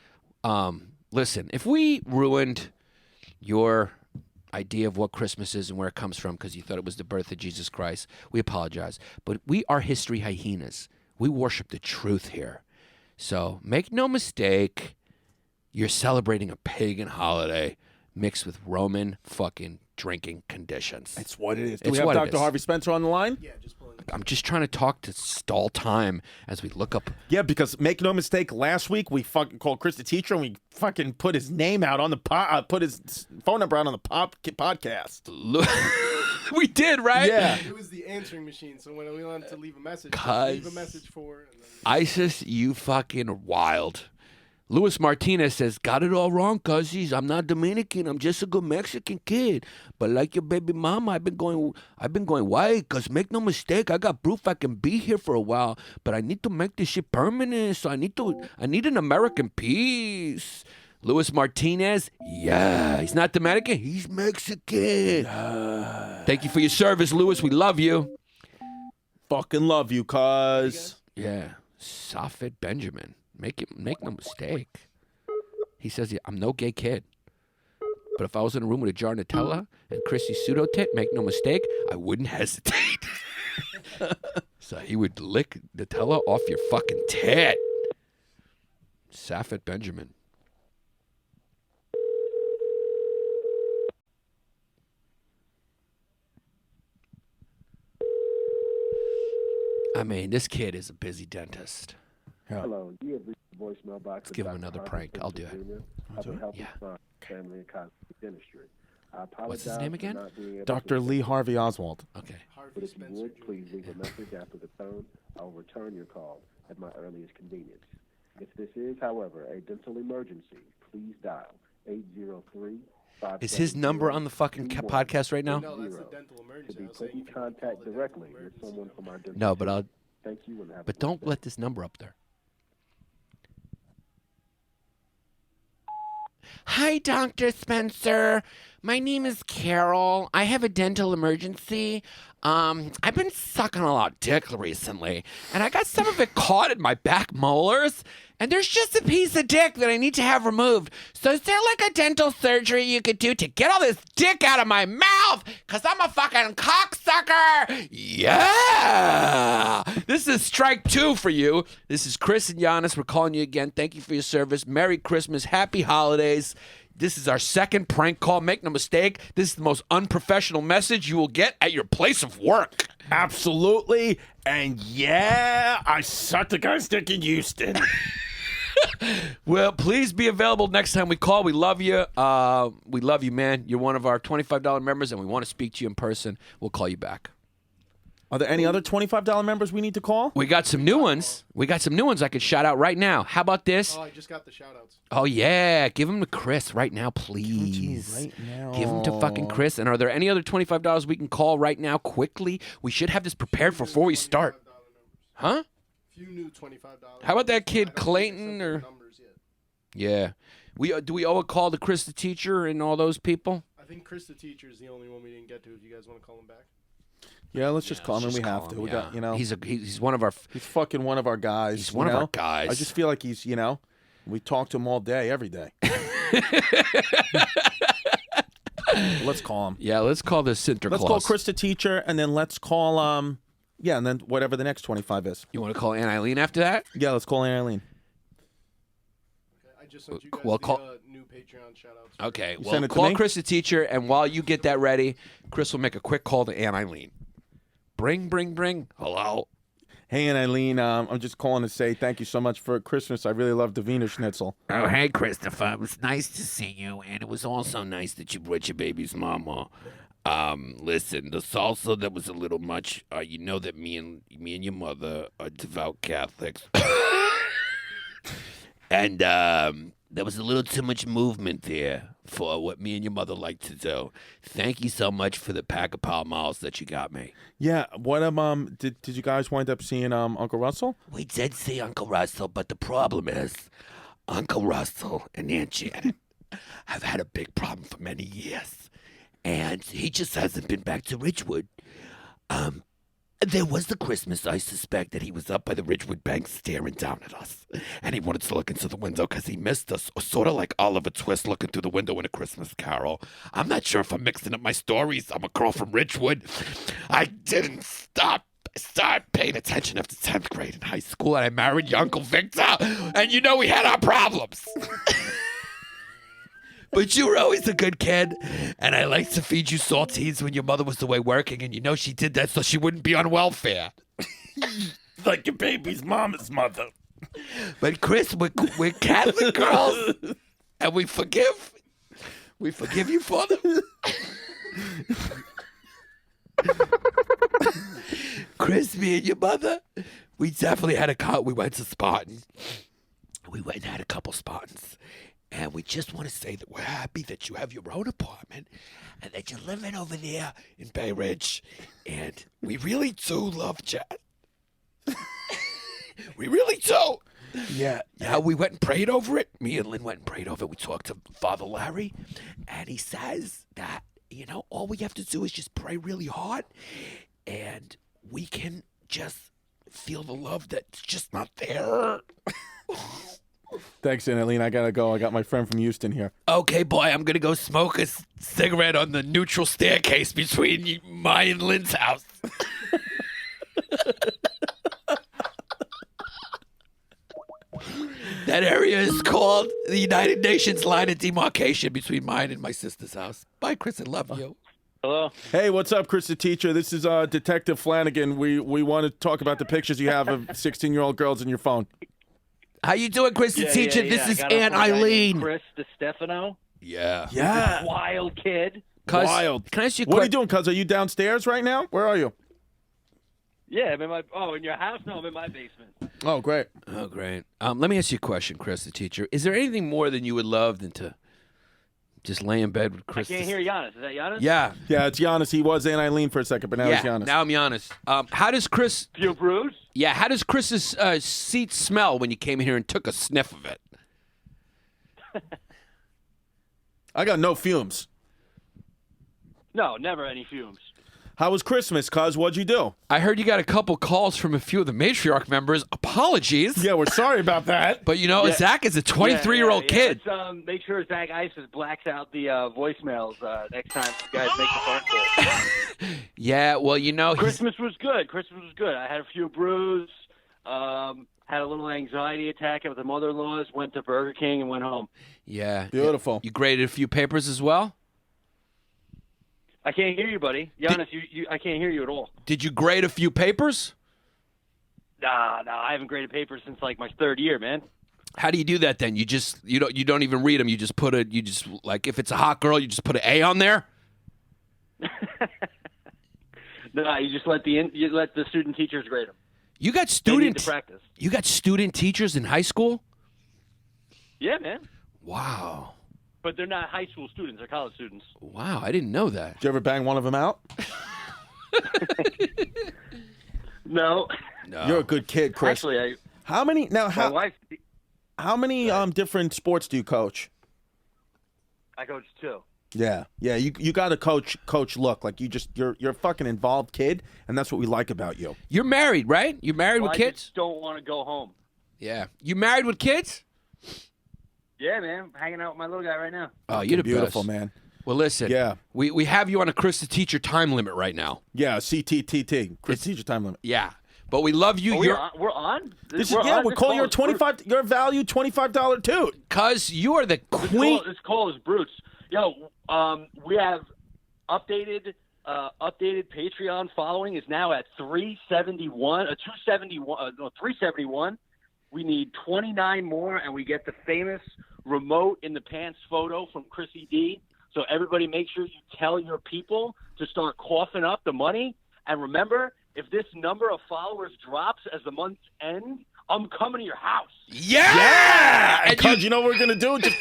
Listen, if we ruined your idea of what Christmas is and where it comes from because you thought it was the birth of Jesus Christ, we apologize. But we are History Hyenas. We worship the truth here. So make no mistake, you're celebrating a pagan holiday mixed with Roman fucking drinking conditions. It's what it is. Do we have Dr. Harvey Spencer on the line? Yeah, just pulling. I'm just trying to talk to stall time as we look up. Yeah, because make no mistake, last week we fucking called Chris the teacher and we fucking put his name out on the put his phone number out on the podcast. We did, right? Yeah. It was the answering machine, so when we wanted to leave a message, Cuz leave a message for. And then... ISIS, you fucking wild. Luis Martinez says, got it all wrong, cuzzies. I'm not Dominican. I'm just a good Mexican kid. But like your baby mama, I've been going white. Cause make no mistake, I got proof I can be here for a while. But I need to make this shit permanent. So I need an American peace. Luis Martinez, yeah, he's not Dominican. He's Mexican. Thank you for your service, Luis. We love you. Fucking love you, cuz. Yeah, Safed Benjamin. Make no mistake. He says, I'm no gay kid. But if I was in a room with a jar of Nutella and Chrissy's pseudo tit, make no mistake, I wouldn't hesitate. So he would lick Nutella off your fucking tit. Safed Benjamin. I mean, this kid is a busy dentist. Hello, you have reached the voicemail box. Let's give him another prank. I'll do it. Yeah. Family and cosmetic dentistry. I apologize. What's his name again? Dr. Lee Harvey Oswald. Okay. But if you would, please leave a message after the tone. I'll return your call at my earliest convenience. If this is, however, a dental emergency, please dial 803. Is his number on the fucking podcast right now? No, that's a dental emergency. To be put in contact directly with someone from our dental No, but I'll. Thank you and have But don't let this number up there. Hi, Dr. Spencer. My name is Carol. I have a dental emergency. I've been sucking a lot of dick recently, and I got some of it caught in my back molars, and there's just a piece of dick that I need to have removed. So is there like a dental surgery you could do to get all this dick out of my mouth? Because I'm a fucking cocksucker. Yeah. This is strike 2 for you. This is Chris and Yannis. We're calling you again. Thank you for your service. Merry Christmas. Happy holidays. This is our second prank call. Make no mistake, this is the most unprofessional message you will get at your place of work. Absolutely. And yeah, I sucked a guy's dick in Houston. Well, please be available next time we call. We love you. We love you, man. You're one of our $25 members, and we want to speak to you in person. We'll call you back. Are there any other $25 members we need to call? We got some new ones. I could shout out right now. How about this? Oh, I just got the shout-outs. Oh, yeah. Give them to Chris right now, please. Right now. Give them to fucking Chris. And are there any other $25 we can call right now quickly? We should have this prepared before we start. Huh? Few new $25. How about that kid I don't think they Clayton sent or? the numbers yet. Yeah. Do we owe a call to Chris the teacher and all those people? I think Chris the teacher is the only one we didn't get to. If you guys want to call him back. Yeah, let's just call him, and we have to. We got, you know, He's one of our. he's fucking one of our guys. He's one of our guys. I just feel like he's, we talk to him all day, every day. Let's call him. Yeah, let's call this Sinterklaas. Let's call Chris the teacher, and then let's call and then whatever the next 25 is. You want to call Aunt Eileen after that? Yeah, let's call Aunt Eileen. Okay, I just sent you guys Well, new Patreon shout-outs. Okay, You well, send it to call me? Chris the teacher, and while you get that ready, Chris will make a quick call to Aunt Eileen. Bring. Hello. Hey, Aunt Eileen, I'm just calling to say thank you so much for Christmas. I really love the Wiener Schnitzel. Oh, hey, Christopher. It was nice to see you, and it was also nice that you brought your baby's mama. Listen, the salsa, that was a little much. You know that me and your mother are devout Catholics. And there was a little too much movement there for what me and your mother like to do. Thank you so much for the pack of Pall Malls that you got me. Yeah, what did you guys wind up seeing Uncle Russell? We did see Uncle Russell, but the problem is Uncle Russell and Aunt Janet have had a big problem for many years, and he just hasn't been back to Ridgewood. There was the Christmas, I suspect, that he was up by the Ridgewood Bank staring down at us. And he wanted to look into the window because he missed us, sort of like Oliver Twist looking through the window in A Christmas Carol. I'm not sure if I'm mixing up my stories. I'm a girl from Ridgewood. I didn't stop. I started paying attention after 10th grade in high school, and I married your Uncle Victor. And you know we had our problems. But you were always a good kid, and I liked to feed you saltines when your mother was away working, and you know she did that so she wouldn't be on welfare. Like your baby's mama's mother. But Chris, we're Catholic girls, and we forgive you for them. Chris, me and your mother, we definitely had a cut. We went to Spartan. We went and had a couple Spartans. And we just want to say that we're happy that you have your own apartment and that you're living over there in Bay Ridge. And we really do love Chad. We really do. Yeah. Yeah, we went and prayed over it. Me and Lynn went and prayed over it. We talked to Father Larry, and he says that, all we have to do is just pray really hard, and we can just feel the love that's just not there. Thanks, Aunt Eileen. I gotta go. I got my friend from Houston here. Okay, boy, I'm gonna go smoke a cigarette on the neutral staircase between my and Lynn's house. That area is called the United Nations line of demarcation between mine and my sister's house. Bye, Chris. I love you. Hello. Hey, what's up, Chris the teacher? This is Detective Flanagan. We want to talk about the pictures you have of 16-year-old girls in your phone. How you doing, Chris the teacher? This is Aunt Eileen. Chris Distefano. Yeah. Yeah. Wild kid. Wild. Can I ask you a What are you doing, cuz? Are you downstairs right now? Where are you? Yeah, I'm in my. Oh, in your house? No, I'm in my basement. Oh, great. Oh, great. Let me ask you a question, Chris the teacher. Is there anything more than you would love than to just lay in bed with Chris? I can't hear Giannis. Is that Giannis? Yeah. Yeah, it's Giannis. He was Aunt Eileen for a second, but now it's Giannis. Now I'm Giannis. How does Chris? Few brews. Yeah. How does Chris's seat smell when you came in here and took a sniff of it? I got no fumes. No, never any fumes. How was Christmas, cuz? What'd you do? I heard you got a couple calls from a few of the matriarch members. Apologies. Yeah, we're sorry about that. But, you know, Zach is a 23-year-old kid. Let's make sure Zach Isis blacks out the voicemails next time you guys make the phone call. Yeah, well, you know. Christmas was good. I had a few brews, had a little anxiety attack at the mother-in-law's, went to Burger King and went home. Yeah. Beautiful. You graded a few papers as well? I can't hear you, buddy. Giannis, I can't hear you at all. Did you grade a few papers? Nah, I haven't graded papers since like my third year, man. How do you do that then? You don't even read them. You just like if it's a hot girl, you just put an A on there? No, you just let the student teachers grade them. You got They need to practice. You got student teachers in high school? Yeah, man. Wow. But they're not high school students; they're college students. Wow, I didn't know that. Did you ever bang one of them out? No. You're a good kid, Chris. Actually, How many my wife. How many different sports do you coach? I coach too. Yeah. You got a coach look like you're a fucking involved kid, and that's what we like about you. You're married, right? You married with I kids? just don't want to go home. Yeah. You married with kids? Yeah, man. I'm hanging out with my little guy right now. Oh, you're the Beautiful, best. man. Well, listen. Yeah. We have you on a Chris the Teacher time limit right now. Yeah, CTTT, Chris Teacher Time Limit. Yeah. But we love you. We're on. We're calling your your value $25 toot. Cuz you are the queen. This call is Brutes. Yo, we have updated Patreon following is now at 371. 371. We need 29 more, and we get the famous remote in the pants photo from Chrissy D. So everybody make sure you tell your people to start coughing up the money. And remember, if this number of followers drops as the months end, I'm coming to your house. Yeah! And cuz, you know what we're going to do? Just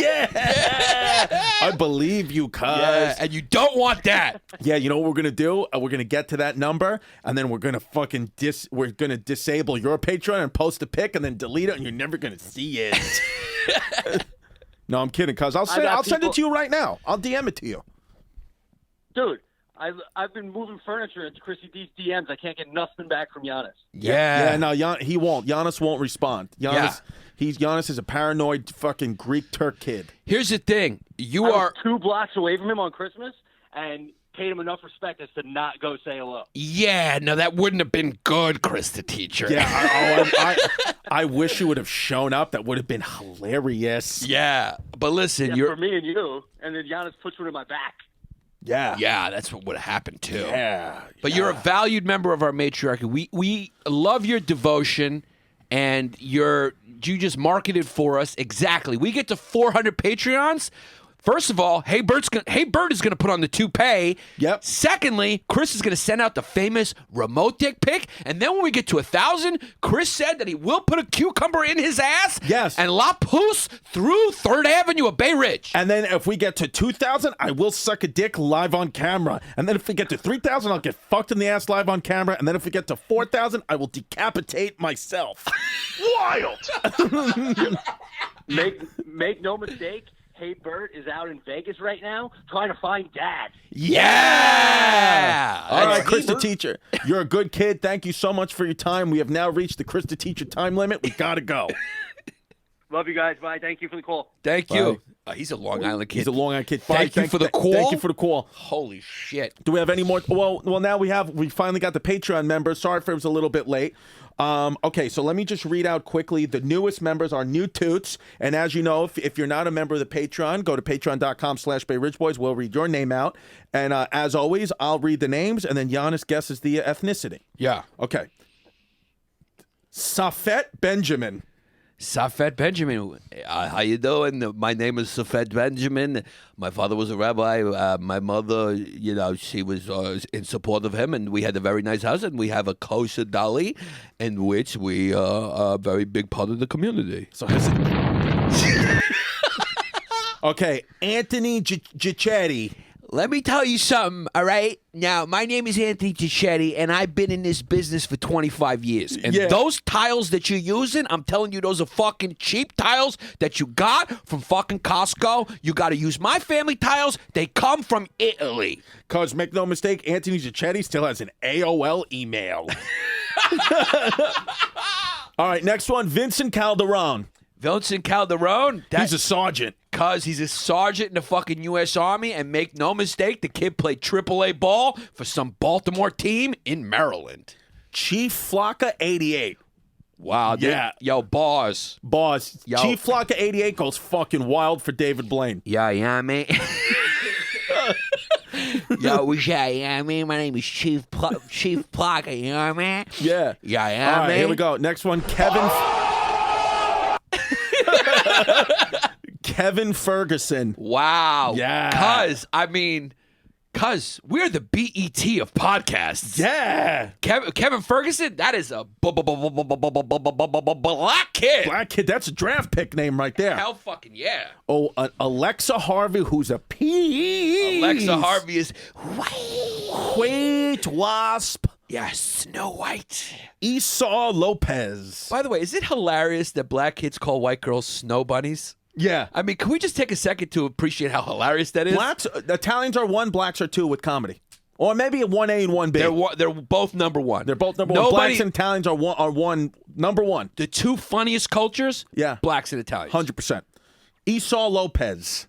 yeah. I believe you, cuz. Yeah, and you don't want that. Yeah, you know what we're going to do? We're going to get to that number, and then we're going to fucking disable your Patreon and post a pic and then delete it, and you're never going to see it. No, I'm kidding, cuz. I'll send it to you right now. I'll DM it to you. Dude, I've been moving furniture into Chrissy D's DMs. I can't get nothing back from Giannis. Yeah, no, he won't. Giannis won't respond. Giannis is a paranoid fucking Greek Turk kid. Here's the thing. I was 2 blocks away from him on Christmas and paid him enough respect as to not go say hello. Yeah, no, that wouldn't have been good, Chris the Teacher. Yeah, I wish you would have shown up. That would have been hilarious. Yeah, but listen, for me and you, and then Giannis puts one in my back. Yeah, that's what would have happened too. Yeah, but you're a valued member of our matriarchy. We love your devotion, and you just marketed for us exactly. We get to 400 Patreons. First of all, Hey Bird is going to put on the toupee. Yep. Secondly, Chris is going to send out the famous remote dick pic. And then when we get to 1,000, Chris said that he will put a cucumber in his ass. Yes. And La Pousse through 3rd Avenue of Bay Ridge. And then if we get to 2,000, I will suck a dick live on camera. And then if we get to 3,000, I'll get fucked in the ass live on camera. And then if we get to 4,000, I will decapitate myself. Wild! Make no mistake. Hey Bert is out in Vegas right now trying to find Dad. Yeah! All right, Chris the Teacher. You're a good kid. Thank you so much for your time. We have now reached the Chris the Teacher time limit. We got to go. Love you guys. Bye. Thank you for the call. Thank you. He's a Long Island kid. He's a Long Island kid. Bye. Thank you for the call. Thank you for the call. Holy shit. Do we have any more? Well, now we finally got the Patreon members. Sorry for it was a little bit late. Okay, so let me just read out quickly. The newest members are New Toots. And as you know, if you're not a member of the Patreon, go to patreon.com/BayRidgeBoys. We'll read your name out. And as always, I'll read the names, and then Giannis guesses the ethnicity. Yeah. Okay. Safet Benjamin. Safet Benjamin. How you doing? My name is Safet Benjamin. My father was a rabbi. My mother, she was in support of him, and we had a very nice house, and we have a kosher deli, in which we are a very big part of the community. So okay, Anthony Gichetti. Let me tell you something, all right? Now, my name is Anthony Gichetti, and I've been in this business for 25 years. And those tiles that you're using, I'm telling you, those are fucking cheap tiles that you got from fucking Costco. You got to use my family tiles. They come from Italy. Because, make no mistake, Anthony Gichetti still has an AOL email. All right, next one, Vincent Calderon. Vincent Calderon. He's a sergeant. Because he's a sergeant in the fucking U.S. Army, and make no mistake, the kid played AAA ball for some Baltimore team in Maryland. Chief Flocka 88. Wow. Yeah. Yo, boss. Yo. Chief Flocka 88 goes fucking wild for David Blaine. Yeah, man. Yo, I mean, my name is Chief Plaka, you know what I mean? Yeah. Yeah, All right, man. here we go. Next one, Kevin. Kevin Ferguson. Wow. Yeah. Cuz we're the BET of podcasts. Yeah. Kevin Ferguson, that is a black kid. Black kid, that's a draft pick name right there. Hell fucking yeah. Oh, Alexa Harvey, who's a piece. Alexa Harvey is White Wasp. Yeah, Snow White. Esau Lopez. By the way, is it hilarious that black kids call white girls snow bunnies? Yeah. I mean, can we just take a second to appreciate how hilarious that is? Blacks, Italians are 1, blacks are 2 with comedy. Or maybe a 1A and 1B. They're both number one. They're both number one. Blacks and Italians are one number one. The two funniest cultures? Yeah. Blacks and Italians. 100%. Esau Lopez.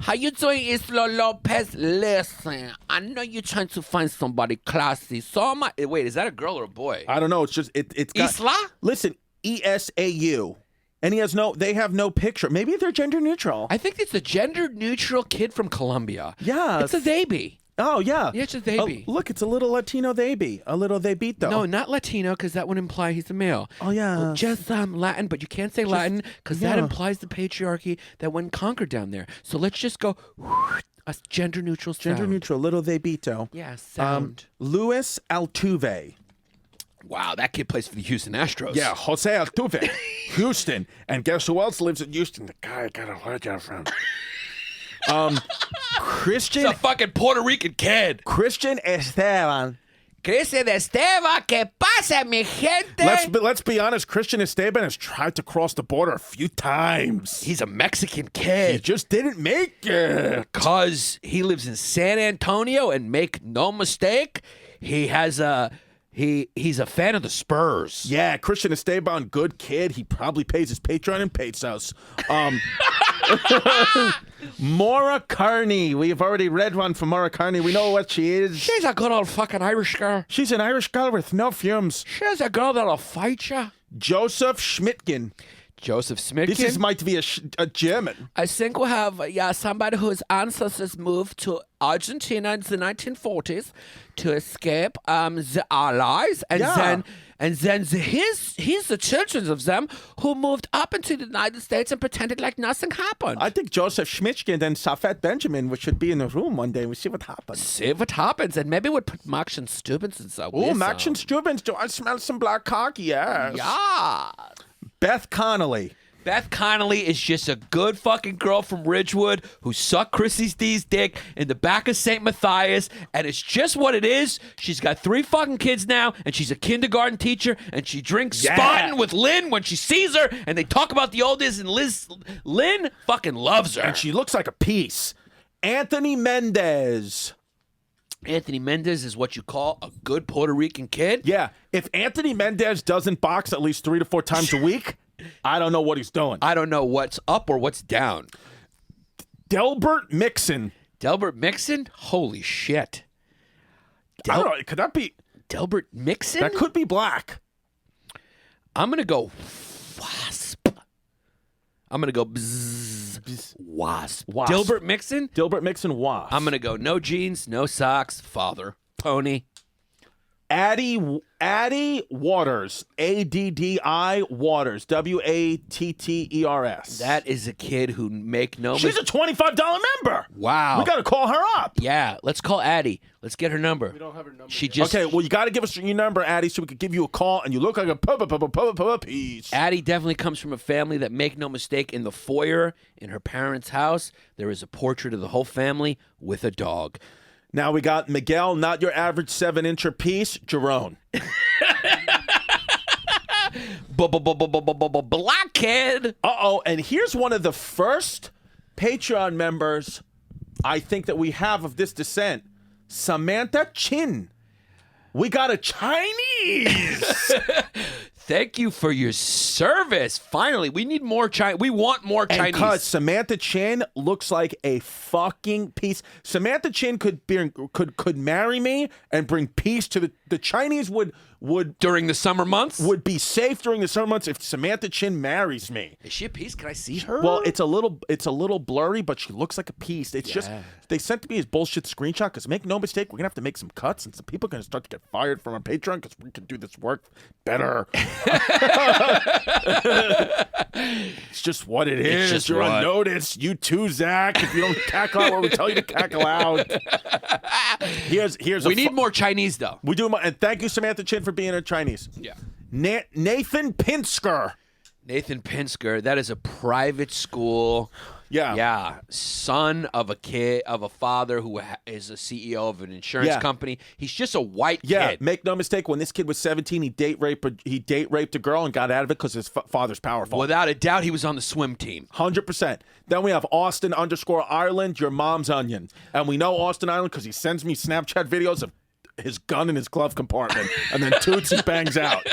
How you doing, Isla Lopez? Listen, I know you're trying to find somebody classy. So am I. Wait, is that a girl or a boy? I don't know. It's just it's got, Isla? Listen, ESAU. And they have no picture. Maybe they're gender neutral. I think it's a gender neutral kid from Colombia. Yeah. It's a baby. Oh, yeah. Yeah, it's a baby. Look, it's a little Latino baby. A little they beat, though. No, not Latino, because that would imply he's a male. Oh, yeah. Well, just Latin, but you can't say Latin, because that implies the patriarchy that went conquered down there. So let's just go a gender neutral sound. Gender neutral, little they beat, Yeah, sound. Luis Altuve. Wow, that kid plays for the Houston Astros. Yeah, Jose Altuve. Houston. And guess who else lives in Houston? The guy I got a large out from. Christian. He's a fucking Puerto Rican kid. Christian Esteban. Christian Esteban, ¿qué pasa, mi gente? Let's be honest. Christian Esteban has tried to cross the border a few times. He's a Mexican kid. He just didn't make it. Because he lives in San Antonio, and make no mistake, he has a... He's a fan of the Spurs. Yeah, Christian Esteban, good kid. He probably pays his Patreon in pesos. Maura Carney. We've already read one from Maura Carney. We know what she is. She's a good old fucking Irish girl. She's an Irish girl with no fumes. She's a girl that'll fight you. Joseph Schmidtgen. Joseph Smithkin. This might be a German. I think we have somebody whose ancestors moved to Argentina in the 1940s to escape the Allies, and then he's the children of them who moved up into the United States and pretended like nothing happened. I think Joseph Schmidtgen and Safet Benjamin should be in the room one day. We see what happens. See what happens, and maybe we'll put Max and Stubbins and so. Oh, Max and Stubbins, do I smell some black cock? Yes. Yeah. Beth Connolly. Beth Connolly is just a good fucking girl from Ridgewood who sucked Chrissy D's dick in the back of St. Matthias, and it's just what it is. She's got 3 fucking kids now, and she's a kindergarten teacher, and she drinks Spaten with Lynn when she sees her, and they talk about the old days, and Lynn fucking loves her. And she looks like a piece. Anthony Mendez. Anthony Mendez is what you call a good Puerto Rican kid. Yeah. If Anthony Mendez doesn't box at least 3 to 4 times a week, I don't know what he's doing. I don't know what's up or what's down. Delbert Mixon. Delbert Mixon? Holy shit. I don't know. Could that be? Delbert Mixon? That could be black. I'm going to go wasp. I'm going to go wasp. Delbert Mixon? Delbert Mixon, wasp. I'm going to go no jeans, no socks, father, pony. Addy Waters. Addi Waters. Watters. That is a kid who make no She's a $25 member. Wow. We got to call her up. Yeah, let's call Addie. Let's get her number. We don't have her number. She yet. just Okay, well, you got to give us your number, Addie, so we could give you a call, and you look like a piece. Addie definitely comes from a family that, make no mistake, in the foyer in her parents' house, there is a portrait of the whole family with a dog. Now we got Miguel, not your average 7-incher piece, Jerome. Black kid. Uh-oh, and here's one of the first Patreon members I think that we have of this descent, Samantha Chin. We got a Chinese. Thank you for your service. Finally, we need more Chinese. We want more Chinese. Because Samantha Chin looks like a fucking piece. Samantha Chin could marry me and bring peace to the Chinese would during the summer months would be safe during the summer months if Samantha Chin marries me. Is she a piece? Can I see her? Well, it's a little blurry, but she looks like a piece. It's just they sent me his bullshit screenshot because make no mistake, we're gonna have to make some cuts and some people are gonna start to get fired from our Patreon because we can do this work better. It's just what it is. just You're what- on notice. You too, Zach. If you don't cackle out what we tell you to cackle out. Here's we need more Chinese though. We do, and thank you, Samantha Chin, for being a Chinese. Yeah. Nathan Pinsker. Nathan Pinsker, that is a private school. Yeah. Son of a father who is a CEO of an insurance company. He's just a white kid. Make no mistake. When this kid was 17, he date raped a girl and got out of it because his father's powerful. Without a doubt, he was on the swim team. 100%. Then we have Austin_Ireland, your mom's onion, and we know Austin Ireland because he sends me Snapchat videos of his gun in his glove compartment and then toots and bangs out.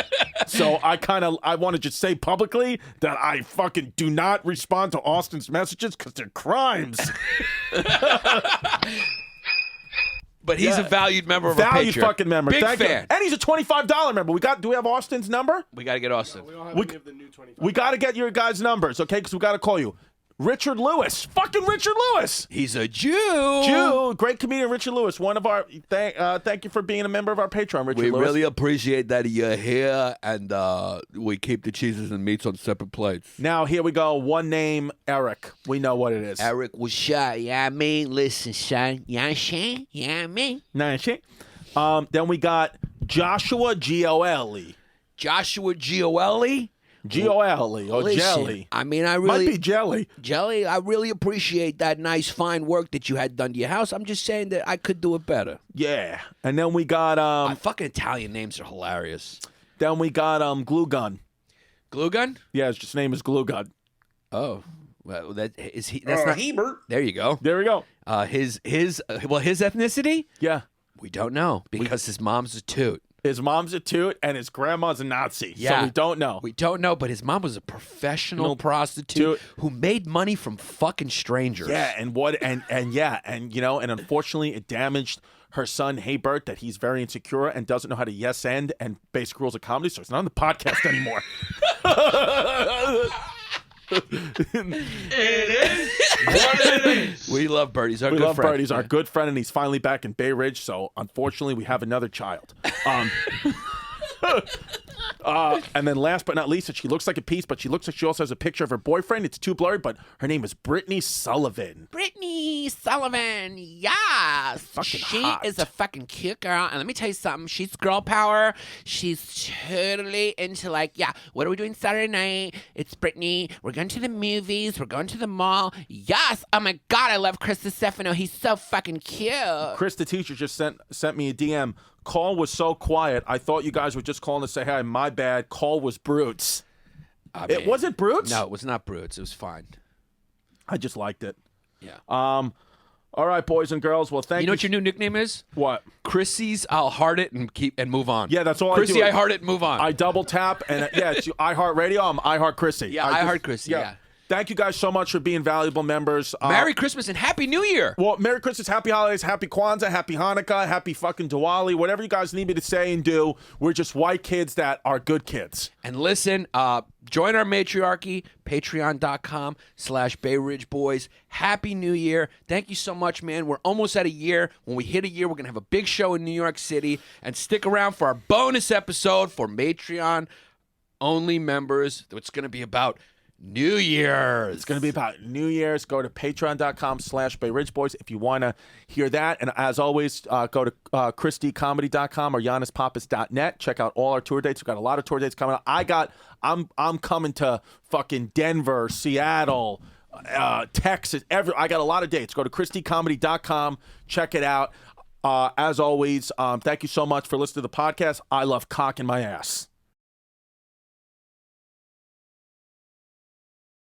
So I want to just say publicly that I fucking do not respond to Austin's messages because they're crimes. But he's a valued member of our Valued Patreon. fucking member. Big Thank fan. You. And he's a $25 member. Do we have Austin's number? We got to get Austin. We don't have any of the new 25. We got to get your guys' numbers, okay? Because we got to call you. Richard Lewis. Fucking Richard Lewis. He's a Jew. Great comedian Richard Lewis. One of our thank you for being a member of our Patreon, Richard Lewis. We really appreciate that you're here, and we keep the cheeses and meats on separate plates. Now here we go. One name, Eric. We know what it is. Eric was shy. Yeah, I mean, listen, son. Yeah, shit. Yeah, I mean. Nice shit. Then we got Joshua Gioeli. Joshua Gioeli. Gioeli or Listen, Jelly. I mean, I Might really be Jelly. Jelly, I really appreciate that nice, fine work that you had done to your house. I'm just saying that I could do it better. Yeah. And then we got Fucking Italian names are hilarious. Glue Gun. Glue Gun? Yeah, his name is Glue Gun. Oh, well, that's not Hebert. There you go. There we go. His ethnicity? Yeah. We don't know because his mom's a toot. His mom's a toot and his grandma's a Nazi. Yeah. So we don't know. We don't know, but his mom was a professional prostitute who made money from fucking strangers. Yeah, and unfortunately it damaged her son Hebert that he's very insecure and doesn't know how to yes and basic rules of comedy, so it's not on the podcast anymore. It is what it is. We love Bert. He's our We good love friend. Bert. He's our good friend, and he's finally back in Bay Ridge. So unfortunately, we have another child. And then last but not least, she looks like a piece, but she looks like she also has a picture of her boyfriend. It's too blurry, but her name is Brittany Sullivan. Brittany Sullivan, yes. Fucking she hot. is a fucking cute girl. And let me tell you something. She's girl power. She's totally into what are we doing Saturday night? It's Brittany. We're going to the movies. We're going to the mall. Yes. Oh my God, I love Chris Distefano. He's so fucking cute. Chris, the teacher, just sent me a DM. Call was so quiet. I thought you guys were just calling to say hi. My bad. Call was Brutes. Was it Brutes? No, it was not Brutes. It was fine. I just liked it. Yeah. All right, boys and girls. Well, thank you. You know what your new nickname is? What? Chrissy's I'll heart it and move on. Yeah, that's all Chrissy, I do. I heart it and move on. I double tap, and it's iHeartRadio. I'm iHeart Chrissy. Yeah, I heart Chrissy, yeah. Thank you guys so much for being valuable members. Merry Christmas and Happy New Year. Well, Merry Christmas, Happy Holidays, Happy Kwanzaa, Happy Hanukkah, Happy fucking Diwali, whatever you guys need me to say and do. We're just white kids that are good kids. And listen, join our matriarchy, patreon.com/Bay Ridge Boys. Happy New Year. Thank you so much, man. We're almost at a year. When we hit a year, we're going to have a big show in New York City. And stick around for our bonus episode for Patreon-only members. It's going to be about New Year's. It's going to be about New Year's. Go to patreon.com/Bay Ridge Boys if you want to hear that. And as always, go to ChristyComedy.com or YannisPappas.net. Check out all our tour dates. We've got a lot of tour dates coming up. I'm coming to fucking Denver, Seattle, Texas. I got a lot of dates. Go to ChristyComedy.com. Check it out. As always, thank you so much for listening to the podcast. I love cock in my ass.